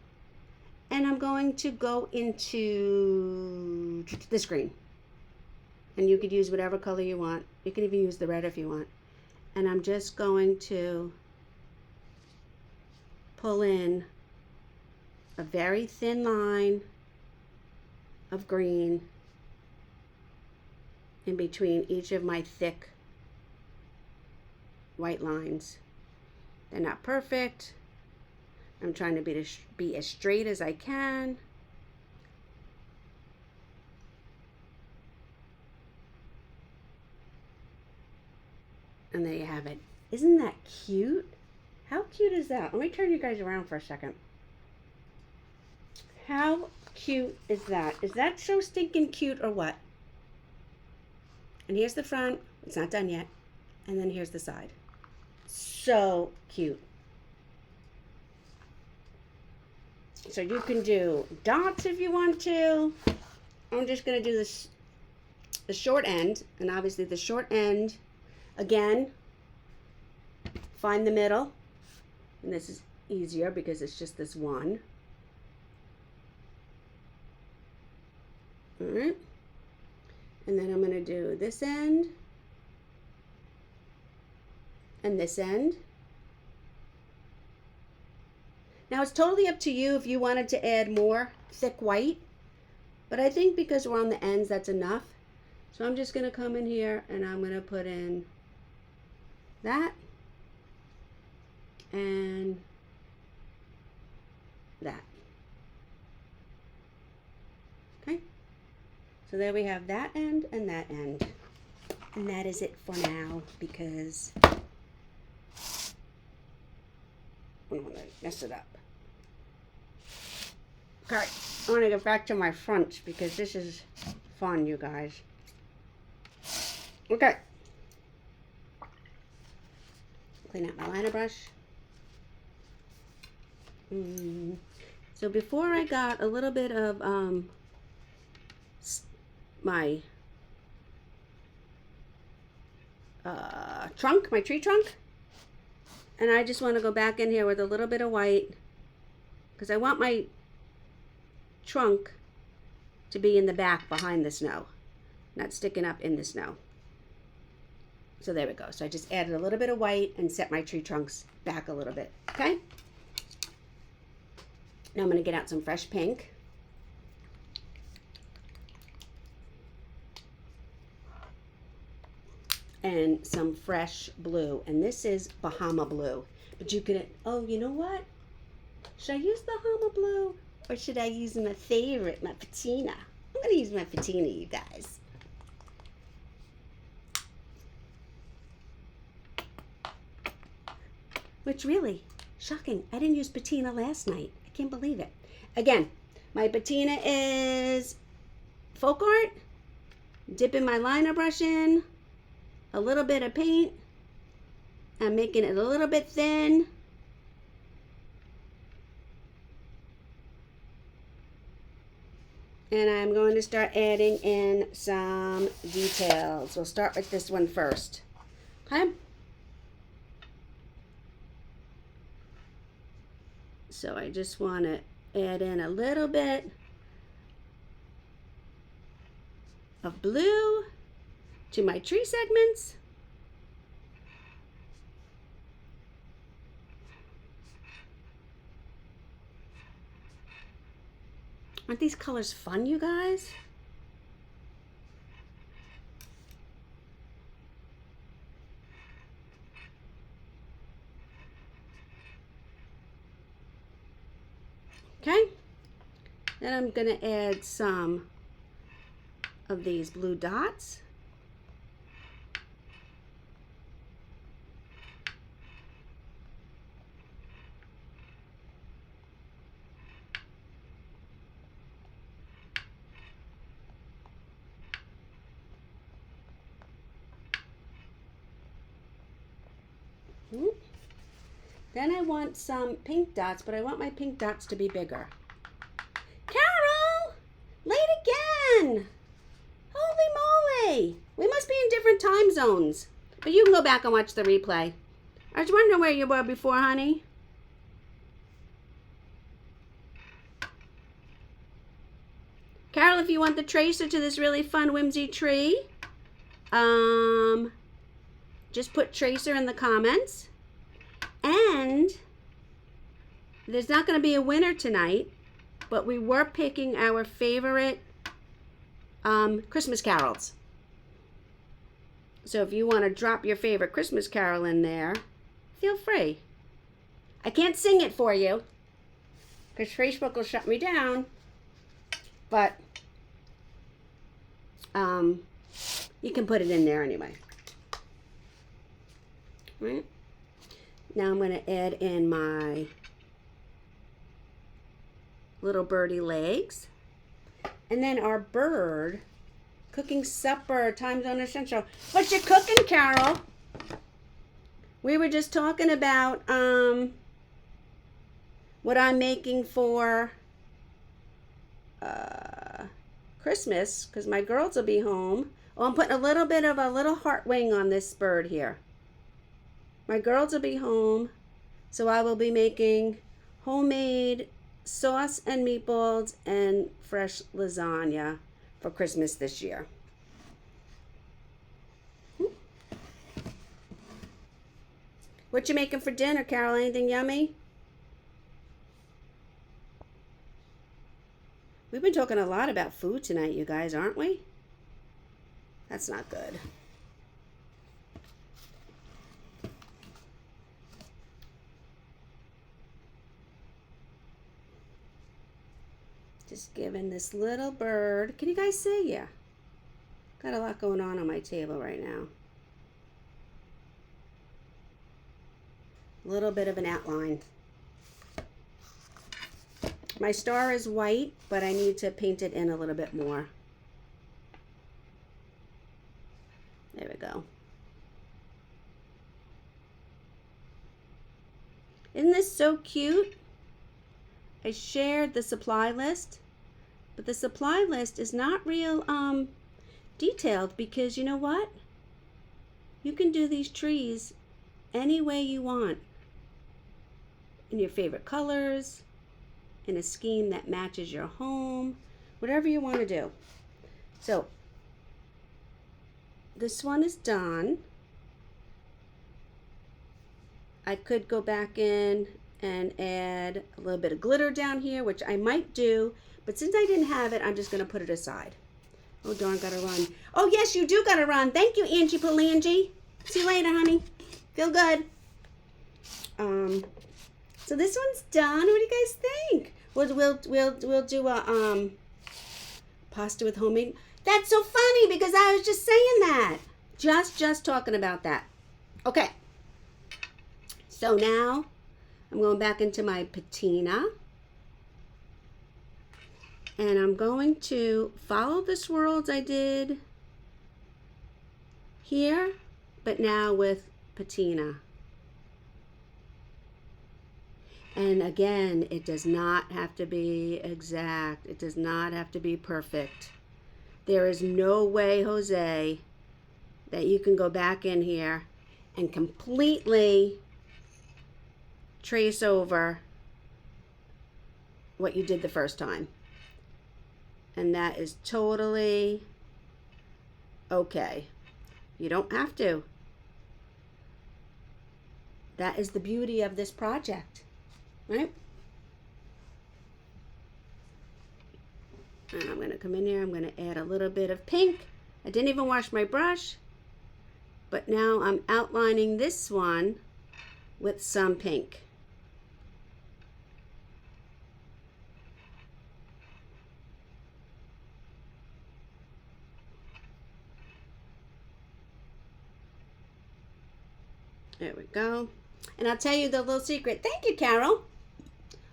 and I'm going to go into this green. And you could use whatever color you want. You can even use the red if you want. And I'm just going to pull in a very thin line of green in between each of my thick white lines. They're not perfect. I'm trying to be as straight as I can. And there you have it. Isn't that cute? How cute is that? Let me turn you guys around for a second. How cute is that? Is that so stinking cute or what? And here's the front. It's not done yet. And then here's the side. So cute. So you can do dots if you want to. I'm just going to do this, the short end. And obviously the short end, again, find the middle. And this is easier because it's just this one. All right. And then I'm going to do this end and this end. Now it's totally up to you if you wanted to add more thick white, but I think because we're on the ends, that's enough. So I'm just going to come in here and I'm going to put in that and that. Okay, so there we have that end and that end. And that is it for now because I don't want to mess it up. Okay, I want to get back to my front because this is fun, you guys. Okay. Clean out my liner brush. So before I got a little bit of my trunk, my tree trunk, and I just want to go back in here with a little bit of white because I want my trunk to be in the back behind the snow, not sticking up in the snow. So there we go. So I just added a little bit of white and set my tree trunks back a little bit. Okay. Now I'm going to get out some fresh pink. And some fresh blue. And this is Bahama blue. But you could, oh, you know what? Should I use Bahama blue? Or should I use my favorite, my patina? I'm going to use my patina, you guys. Which really, shocking. I didn't use patina last night. I can't believe it. Again, my patina is folk art. Dipping my liner brush in. A little bit of paint. I'm making it a little bit thin. And I'm going to start adding in some details. We'll start with this one first. Okay? So I just want to add in a little bit of blue to my tree segments. Aren't these colors fun, you guys? Okay, then I'm going to add some of these blue dots. Then I want some pink dots, but I want my pink dots to be bigger. Carol! Late again! Holy moly! We must be in different time zones. But you can go back and watch the replay. I was wondering where you were before, honey. Carol, if you want the tracer to this really fun Whimsy tree, just put tracer in the comments. And there's not going to be a winner tonight, but we were picking our favorite Christmas carols. So if you want to drop your favorite Christmas carol in there, feel free. I can't sing it for you because Facebook will shut me down, but you can put it in there anyway. All right. Now I'm going to add in my little birdie legs. And then our bird, cooking supper, time zone essential. What you cooking, Carol? We were just talking about what I'm making for Christmas, because my girls will be home. Oh, I'm putting a little bit of a little heart wing on this bird here. My girls will be home, so I will be making homemade sauce and meatballs and fresh lasagna for Christmas this year. What you making for dinner, Carol? Anything yummy? We've been talking a lot about food tonight, you guys, aren't we? That's not good. Just giving this little bird. Can you guys see? Yeah. Got a lot going on my table right now. A little bit of an outline. My star is white, but I need to paint it in a little bit more. There we go. Isn't this so cute? I shared the supply list, but the supply list is not real detailed, because you know what? You can do these trees any way you want, in your favorite colors, in a scheme that matches your home, whatever you want to do. So this one is done. I could go back in and add a little bit of glitter down here, which I might do, but since I didn't have it, I'm just going to put it aside. Oh darn, gotta run. Oh yes, you do gotta run. Thank you, Angie Palangi. See you later, honey. Feel good. So this one's done. What do you guys think? We'll do a pasta with homemade. That's so funny, because I was just saying that. Just talking about that. Okay. So now I'm going back into my patina. And I'm going to follow the swirls I did here, but now with patina. And again, it does not have to be exact. It does not have to be perfect. There is no way, Jose, that you can go back in here and completely trace over what you did the first time. And that is totally okay. You don't have to. That is the beauty of this project, right? And I'm going to come in here. I'm going to add a little bit of pink. I didn't even wash my brush, but now I'm outlining this one with some pink. There we go. And I'll tell you the little secret. Thank you, Carol.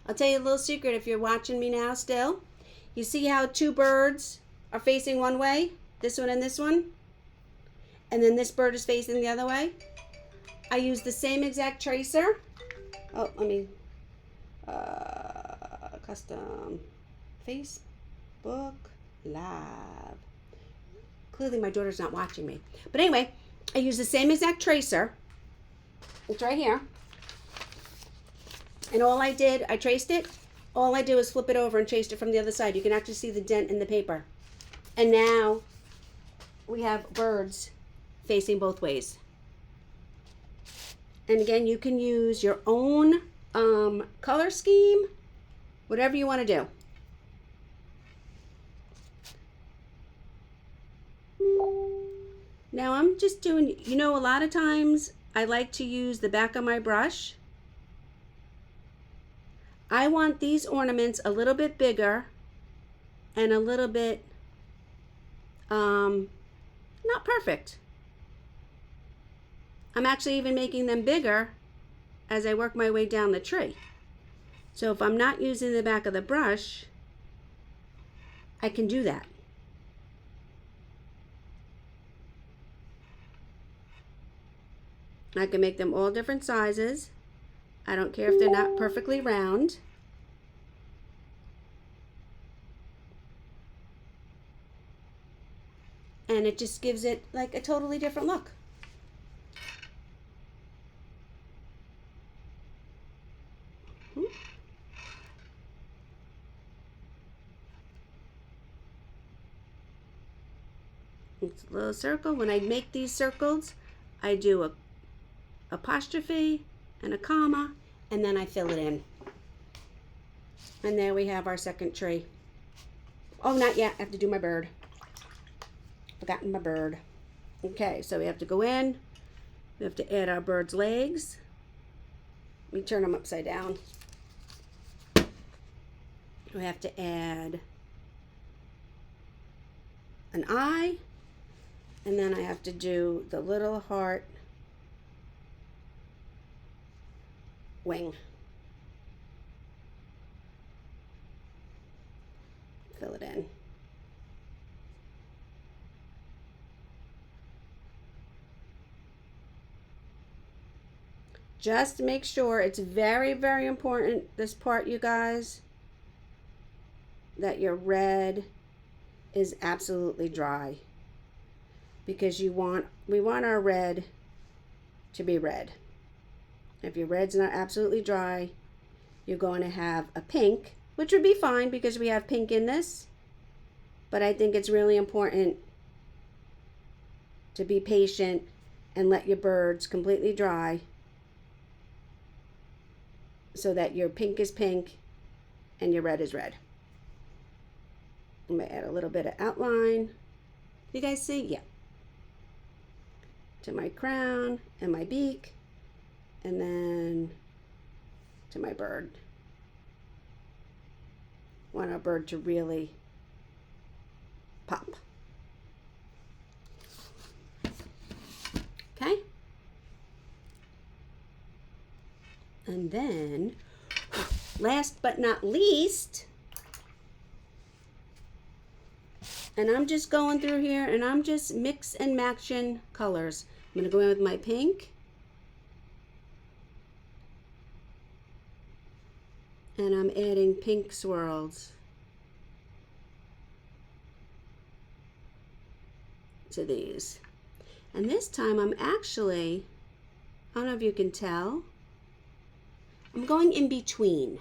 I'll tell you a little secret if you're watching me now still. You see how two birds are facing one way? This one and this one? And then this bird is facing the other way? I use the same exact tracer. Oh, let me... custom Facebook Live. Clearly my daughter's not watching me. But anyway, I use the same exact tracer. It's right here. And all I did, I traced it. All I did was flip it over and traced it from the other side. You can actually see the dent in the paper. And now we have birds facing both ways. And again, you can use your own color scheme, whatever you want to do. Now I'm just doing, you know, a lot of times I like to use the back of my brush. I want these ornaments a little bit bigger and a little bit, not perfect. I'm actually even making them bigger as I work my way down the tree. So if I'm not using the back of the brush, I can do that. I can make them all different sizes. I don't care if they're not perfectly round. And it just gives it like a totally different look. It's a little circle. When I make these circles, I do a apostrophe and a comma, and then I fill it in. And there we have our second tree. Oh, not yet. I have to do my bird. Forgotten my bird. Okay, so we have to go in. We have to add our bird's legs. Let me turn them upside down. We have to add an eye. And then I have to do the little heart wing. Fill it in. Just make sure, it's very, very important, this part, you guys, that your red is absolutely dry. Because we want our red to be red. If your red's not absolutely dry, you're going to have a pink, which would be fine because we have pink in this. But I think it's really important to be patient and let your birds completely dry so that your pink is pink and your red is red. I'm going to add a little bit of outline. You guys see? Yeah. To my crown and my beak, and then to my bird. Want our bird to really pop. Okay? And then, last but not least, and I'm just going through here and I'm just mix and matching colors. I'm going to go in with my pink. And I'm adding pink swirls to these. And this time I'm actually, I don't know if you can tell, I'm going in between.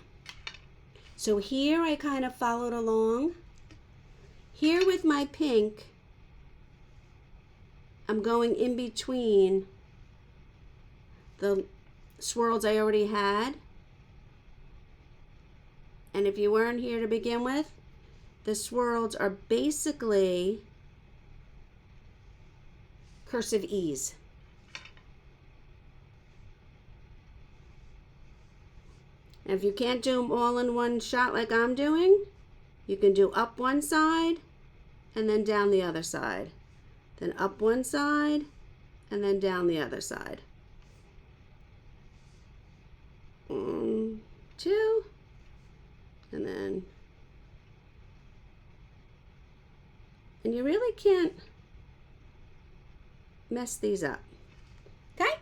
So here I kind of followed along. Here with my pink, I'm going in between the swirls I already had. And if you weren't here to begin with, the swirls are basically cursive E's. And if you can't do them all in one shot like I'm doing, you can do up one side and then down the other side. Then up one side and then down the other side. 1, 2, and then, and you really can't mess these up. Okay?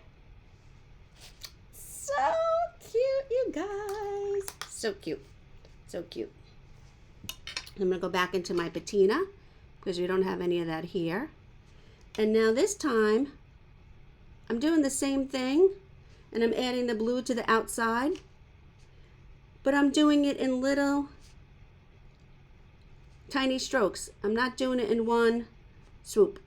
So cute, you guys. So cute. So cute. I'm going to go back into my patina because we don't have any of that here. And now this time, I'm doing the same thing, and I'm adding the blue to the outside, but I'm doing it in little tiny strokes. I'm not doing it in one swoop.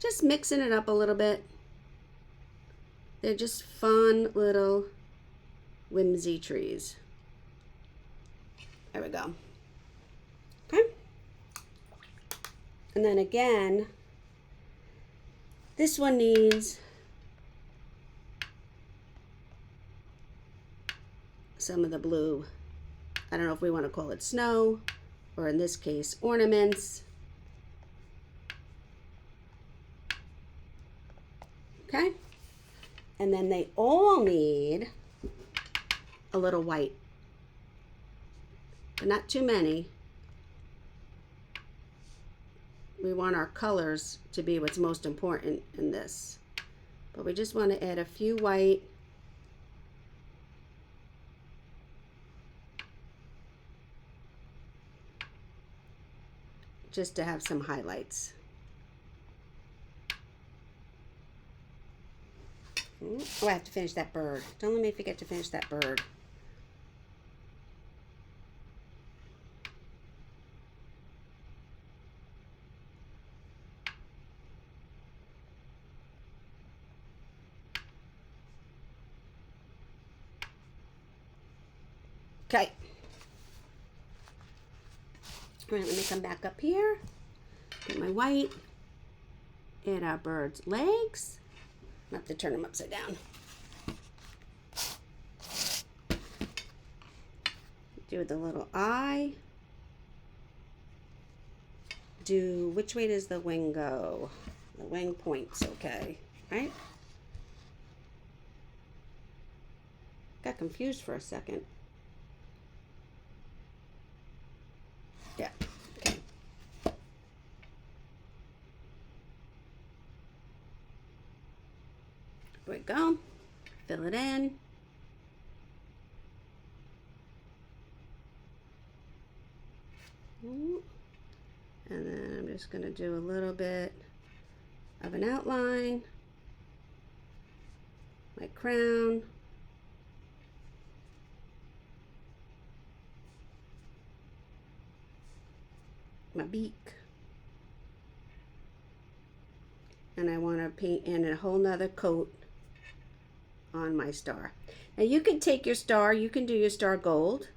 Just mixing it up a little bit. They're just fun little whimsy trees. There we go. Okay. And then again, this one needs some of the blue. I don't know if we want to call it snow, or in this case, ornaments. Okay. And then they all need a little white, but not too many. We want our colors to be what's most important in this. But we just want to add a few white. Just to have some highlights. Oh, I have to finish that bird. Don't let me forget to finish that bird. Okay. All right, let me come back up here. Get my white. Add our bird's legs. I have to turn them upside down. Do the little eye. Do, which way does the wing go? The wing points, okay, right? Got confused for a second. Yeah, okay. Here we go. Fill it in. And then I'm just going to do a little bit of an outline. My crown. My beak. And I want to paint in a whole nother coat on my star. Now you can take your star, you can do your star gold,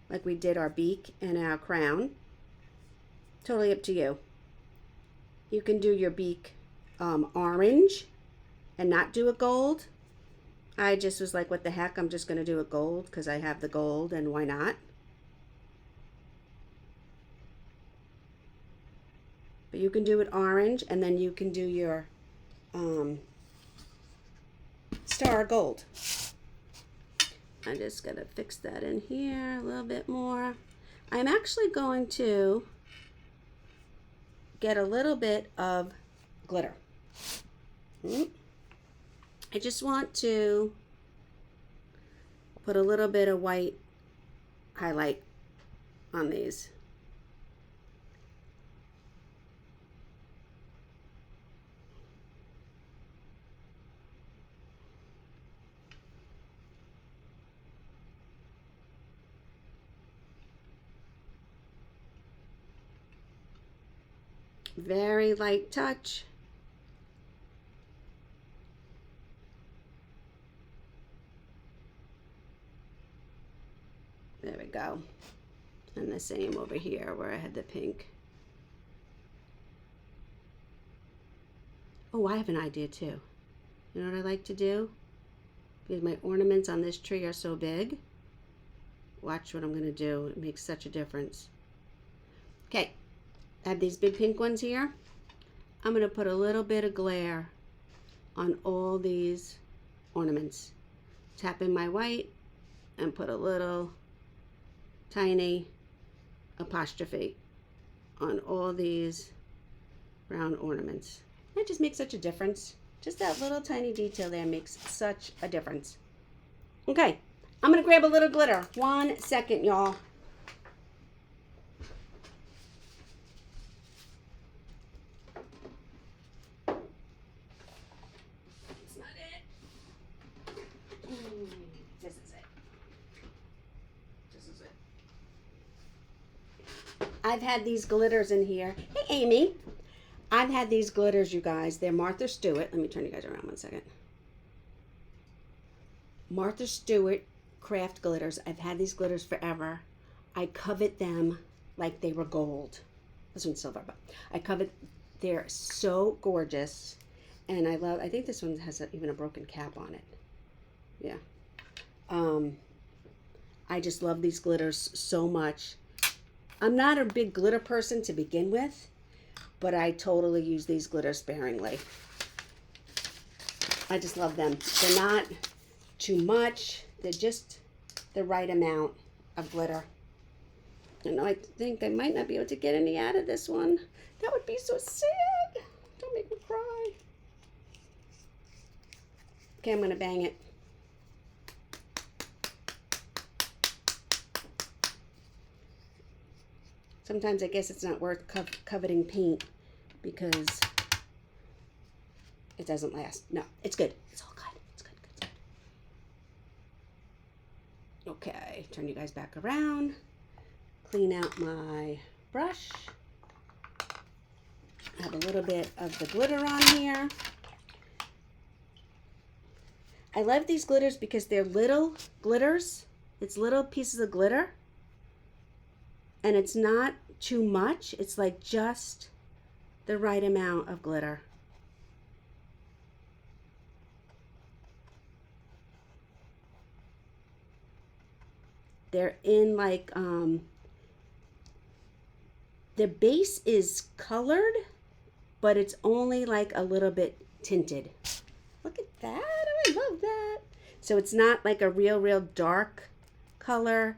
like we did our beak and our crown. Totally up to you. You can do your beak orange and not do a gold. I just was like, what the heck, I'm just going to do a gold because I have the gold, and why not? But you can do it orange, and then you can do your star gold. I'm just going to fix that in here a little bit more. I'm actually going to get a little bit of glitter. I just want to put a little bit of white highlight on these. Very light touch. There we go. And the same over here where I had the pink. Oh, I have an idea too. You know what I like to do? Because my ornaments on this tree are so big. Watch what I'm going to do. It makes such a difference. Okay. I have these big pink ones here. I'm going to put a little bit of glare on all these ornaments. Tap in my white and put a little tiny apostrophe on all these round ornaments. That just makes such a difference. Just that little tiny detail there makes such a difference. Okay, I'm going to grab a little glitter. 1 second, y'all. I've had these glitters in here. Hey, Amy. I've had these glitters, you guys. They're Martha Stewart. Let me turn you guys around 1 second. Martha Stewart craft glitters. I've had these glitters forever. I covet them like they were gold. This one's silver, but I covet. They're so gorgeous. And I think this one has even a broken cap on it. Yeah. I just love these glitters so much. I'm not a big glitter person to begin with, but I totally use these glitters sparingly. I just love them. They're not too much. They're just the right amount of glitter. You know, I think I might not be able to get any out of this one. That would be so sad. Don't make me cry. Okay, I'm going to bang it. Sometimes I guess it's not worth coveting paint because it doesn't last. No, it's good. It's all good. It's good. Okay, turn you guys back around. Clean out my brush. I have a little bit of the glitter on here. I love these glitters because they're little glitters. It's little pieces of glitter. And it's not too much. It's like just the right amount of glitter. They're in like, the base is colored, but it's only like a little bit tinted. Look at that. Oh, I love that. So it's not like a real dark color.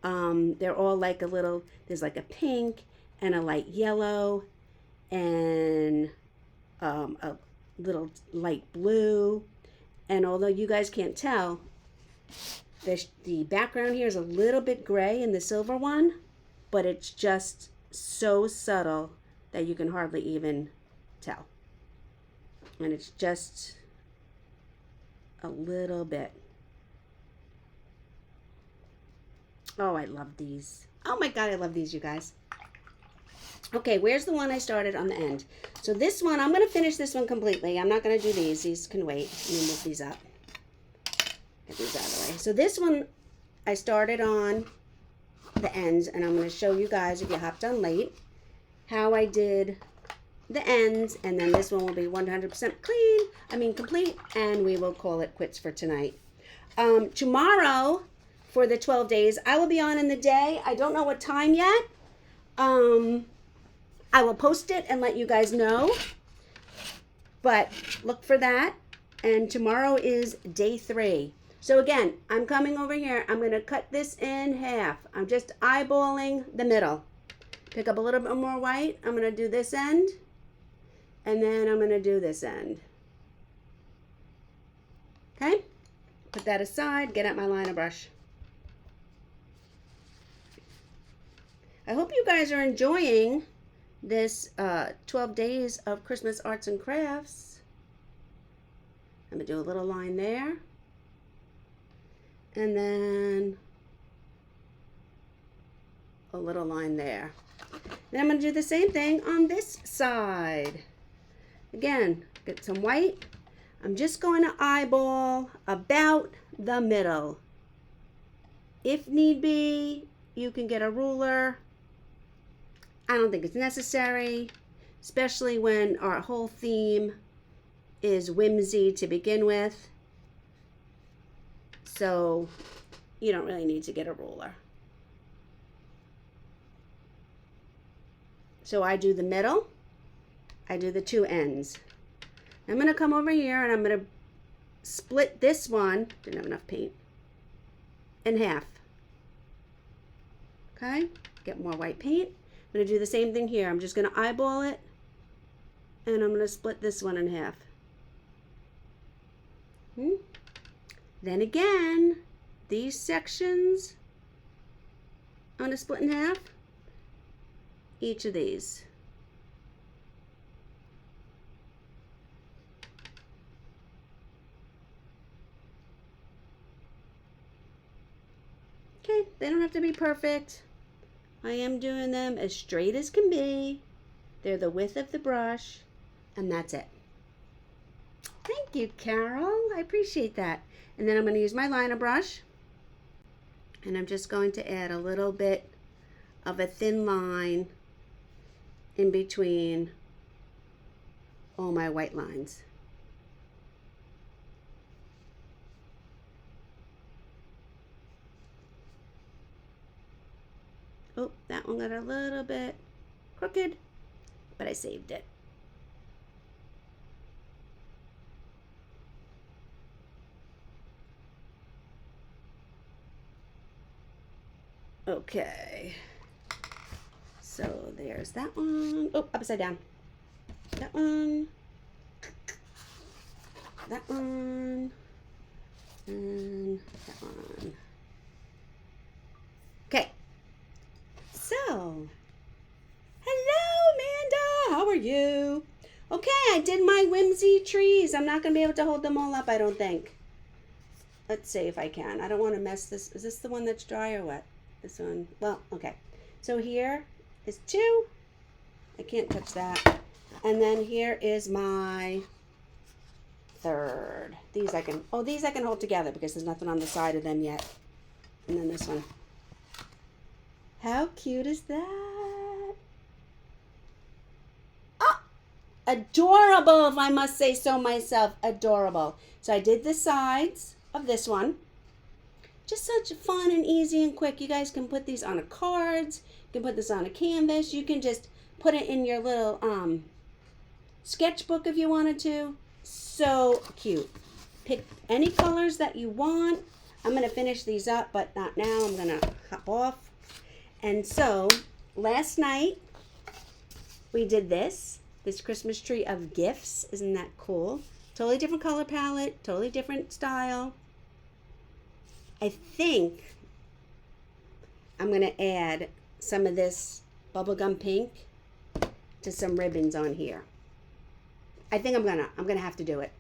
They're all like a little, there's like a pink and a light yellow and a little light blue. And although you guys can't tell, the background here is a little bit gray in the silver one, but it's just so subtle that you can hardly even tell. And it's just a little bit. Oh, I love these. Oh my God, I love these, you guys. Okay, where's the one I started on the end? So this one, I'm going to finish this one completely. I'm not going to do these. These can wait. Let me move these up. Get these out of the way. So this one, I started on the ends, and I'm going to show you guys, if you hopped on late, how I did the ends, and then this one will be 100% complete, and we will call it quits for tonight. Tomorrow, for the 12 days, I will be on in the day. I don't know what time yet. I will post it and let you guys know, but look for that. And tomorrow is day 3. So again, I'm coming over here. I'm going to cut this in half. I'm just eyeballing the middle. Pick up a little bit more white. I'm going to do this end, and then I'm going to do this end. Okay? Put that aside. Get out my liner brush. I hope you guys are enjoying this 12 days of Christmas arts and crafts. I'm going to do a little line there. And then a little line there. Then I'm going to do the same thing on this side. Again, get some white. I'm just going to eyeball about the middle. If need be, you can get a ruler. I don't think it's necessary, especially when our whole theme is whimsy to begin with. So you don't really need to get a ruler. So I do the middle, I do the 2 ends. I'm going to come over here and I'm going to split this one, didn't have enough paint, in half. Okay, get more white paint. I'm going to do the same thing here. I'm just going to eyeball it, and I'm going to split this one in half. Then again, these sections, I'm going to split in half. Each of these. Okay, they don't have to be perfect. I am doing them as straight as can be. They're the width of the brush, and that's it. Thank you, Carol. I appreciate that. And then I'm going to use my liner brush, and I'm just going to add a little bit of a thin line in between all my white lines. Oh, that one got a little bit crooked, but I saved it. Okay, so there's that one. Oh, upside down. That one. That one. And that one. Okay. So, hello, Amanda. How are you? Okay, I did my whimsy trees. I'm not going to be able to hold them all up, I don't think. let's see if I can. I don't want to mess this. Is this the one that's dry or wet? This one. Well, okay. So here is 2. I can't touch that. And then here is my 3rd. These I can hold together because there's nothing on the side of them yet. And then this one. How cute is that? Oh, adorable, if I must say so myself. Adorable. So I did the sides of this one. Just such fun and easy and quick. You guys can put these on a cards. You can put this on a canvas. You can just put it in your little sketchbook if you wanted to. So cute. Pick any colors that you want. I'm going to finish these up, but not now. I'm going to hop off. And so last night we did this Christmas tree of gifts. Isn't that cool? Totally different color palette, totally different style. I think I'm going to add some of this bubblegum pink to some ribbons on here. I think I'm gonna have to do it.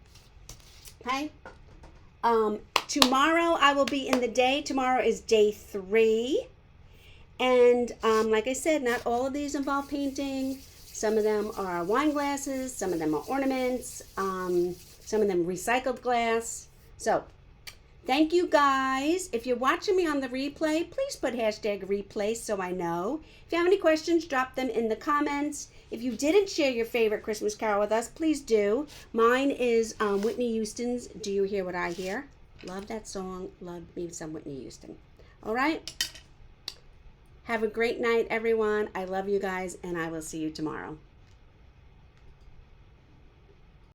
Okay. Tomorrow I will be in the day. Tomorrow is day 3. And like I said, not all of these involve painting. Some of them are wine glasses. Some of them are ornaments. Some of them recycled glass. So thank you guys. If you're watching me on the replay, please put #replay so I know. If you have any questions, drop them in the comments. If you didn't share your favorite Christmas carol with us, please do. Mine is Whitney Houston's Do You Hear What I Hear? Love that song. Love me some Whitney Houston. All right. Have a great night, everyone. I love you guys, and I will see you tomorrow.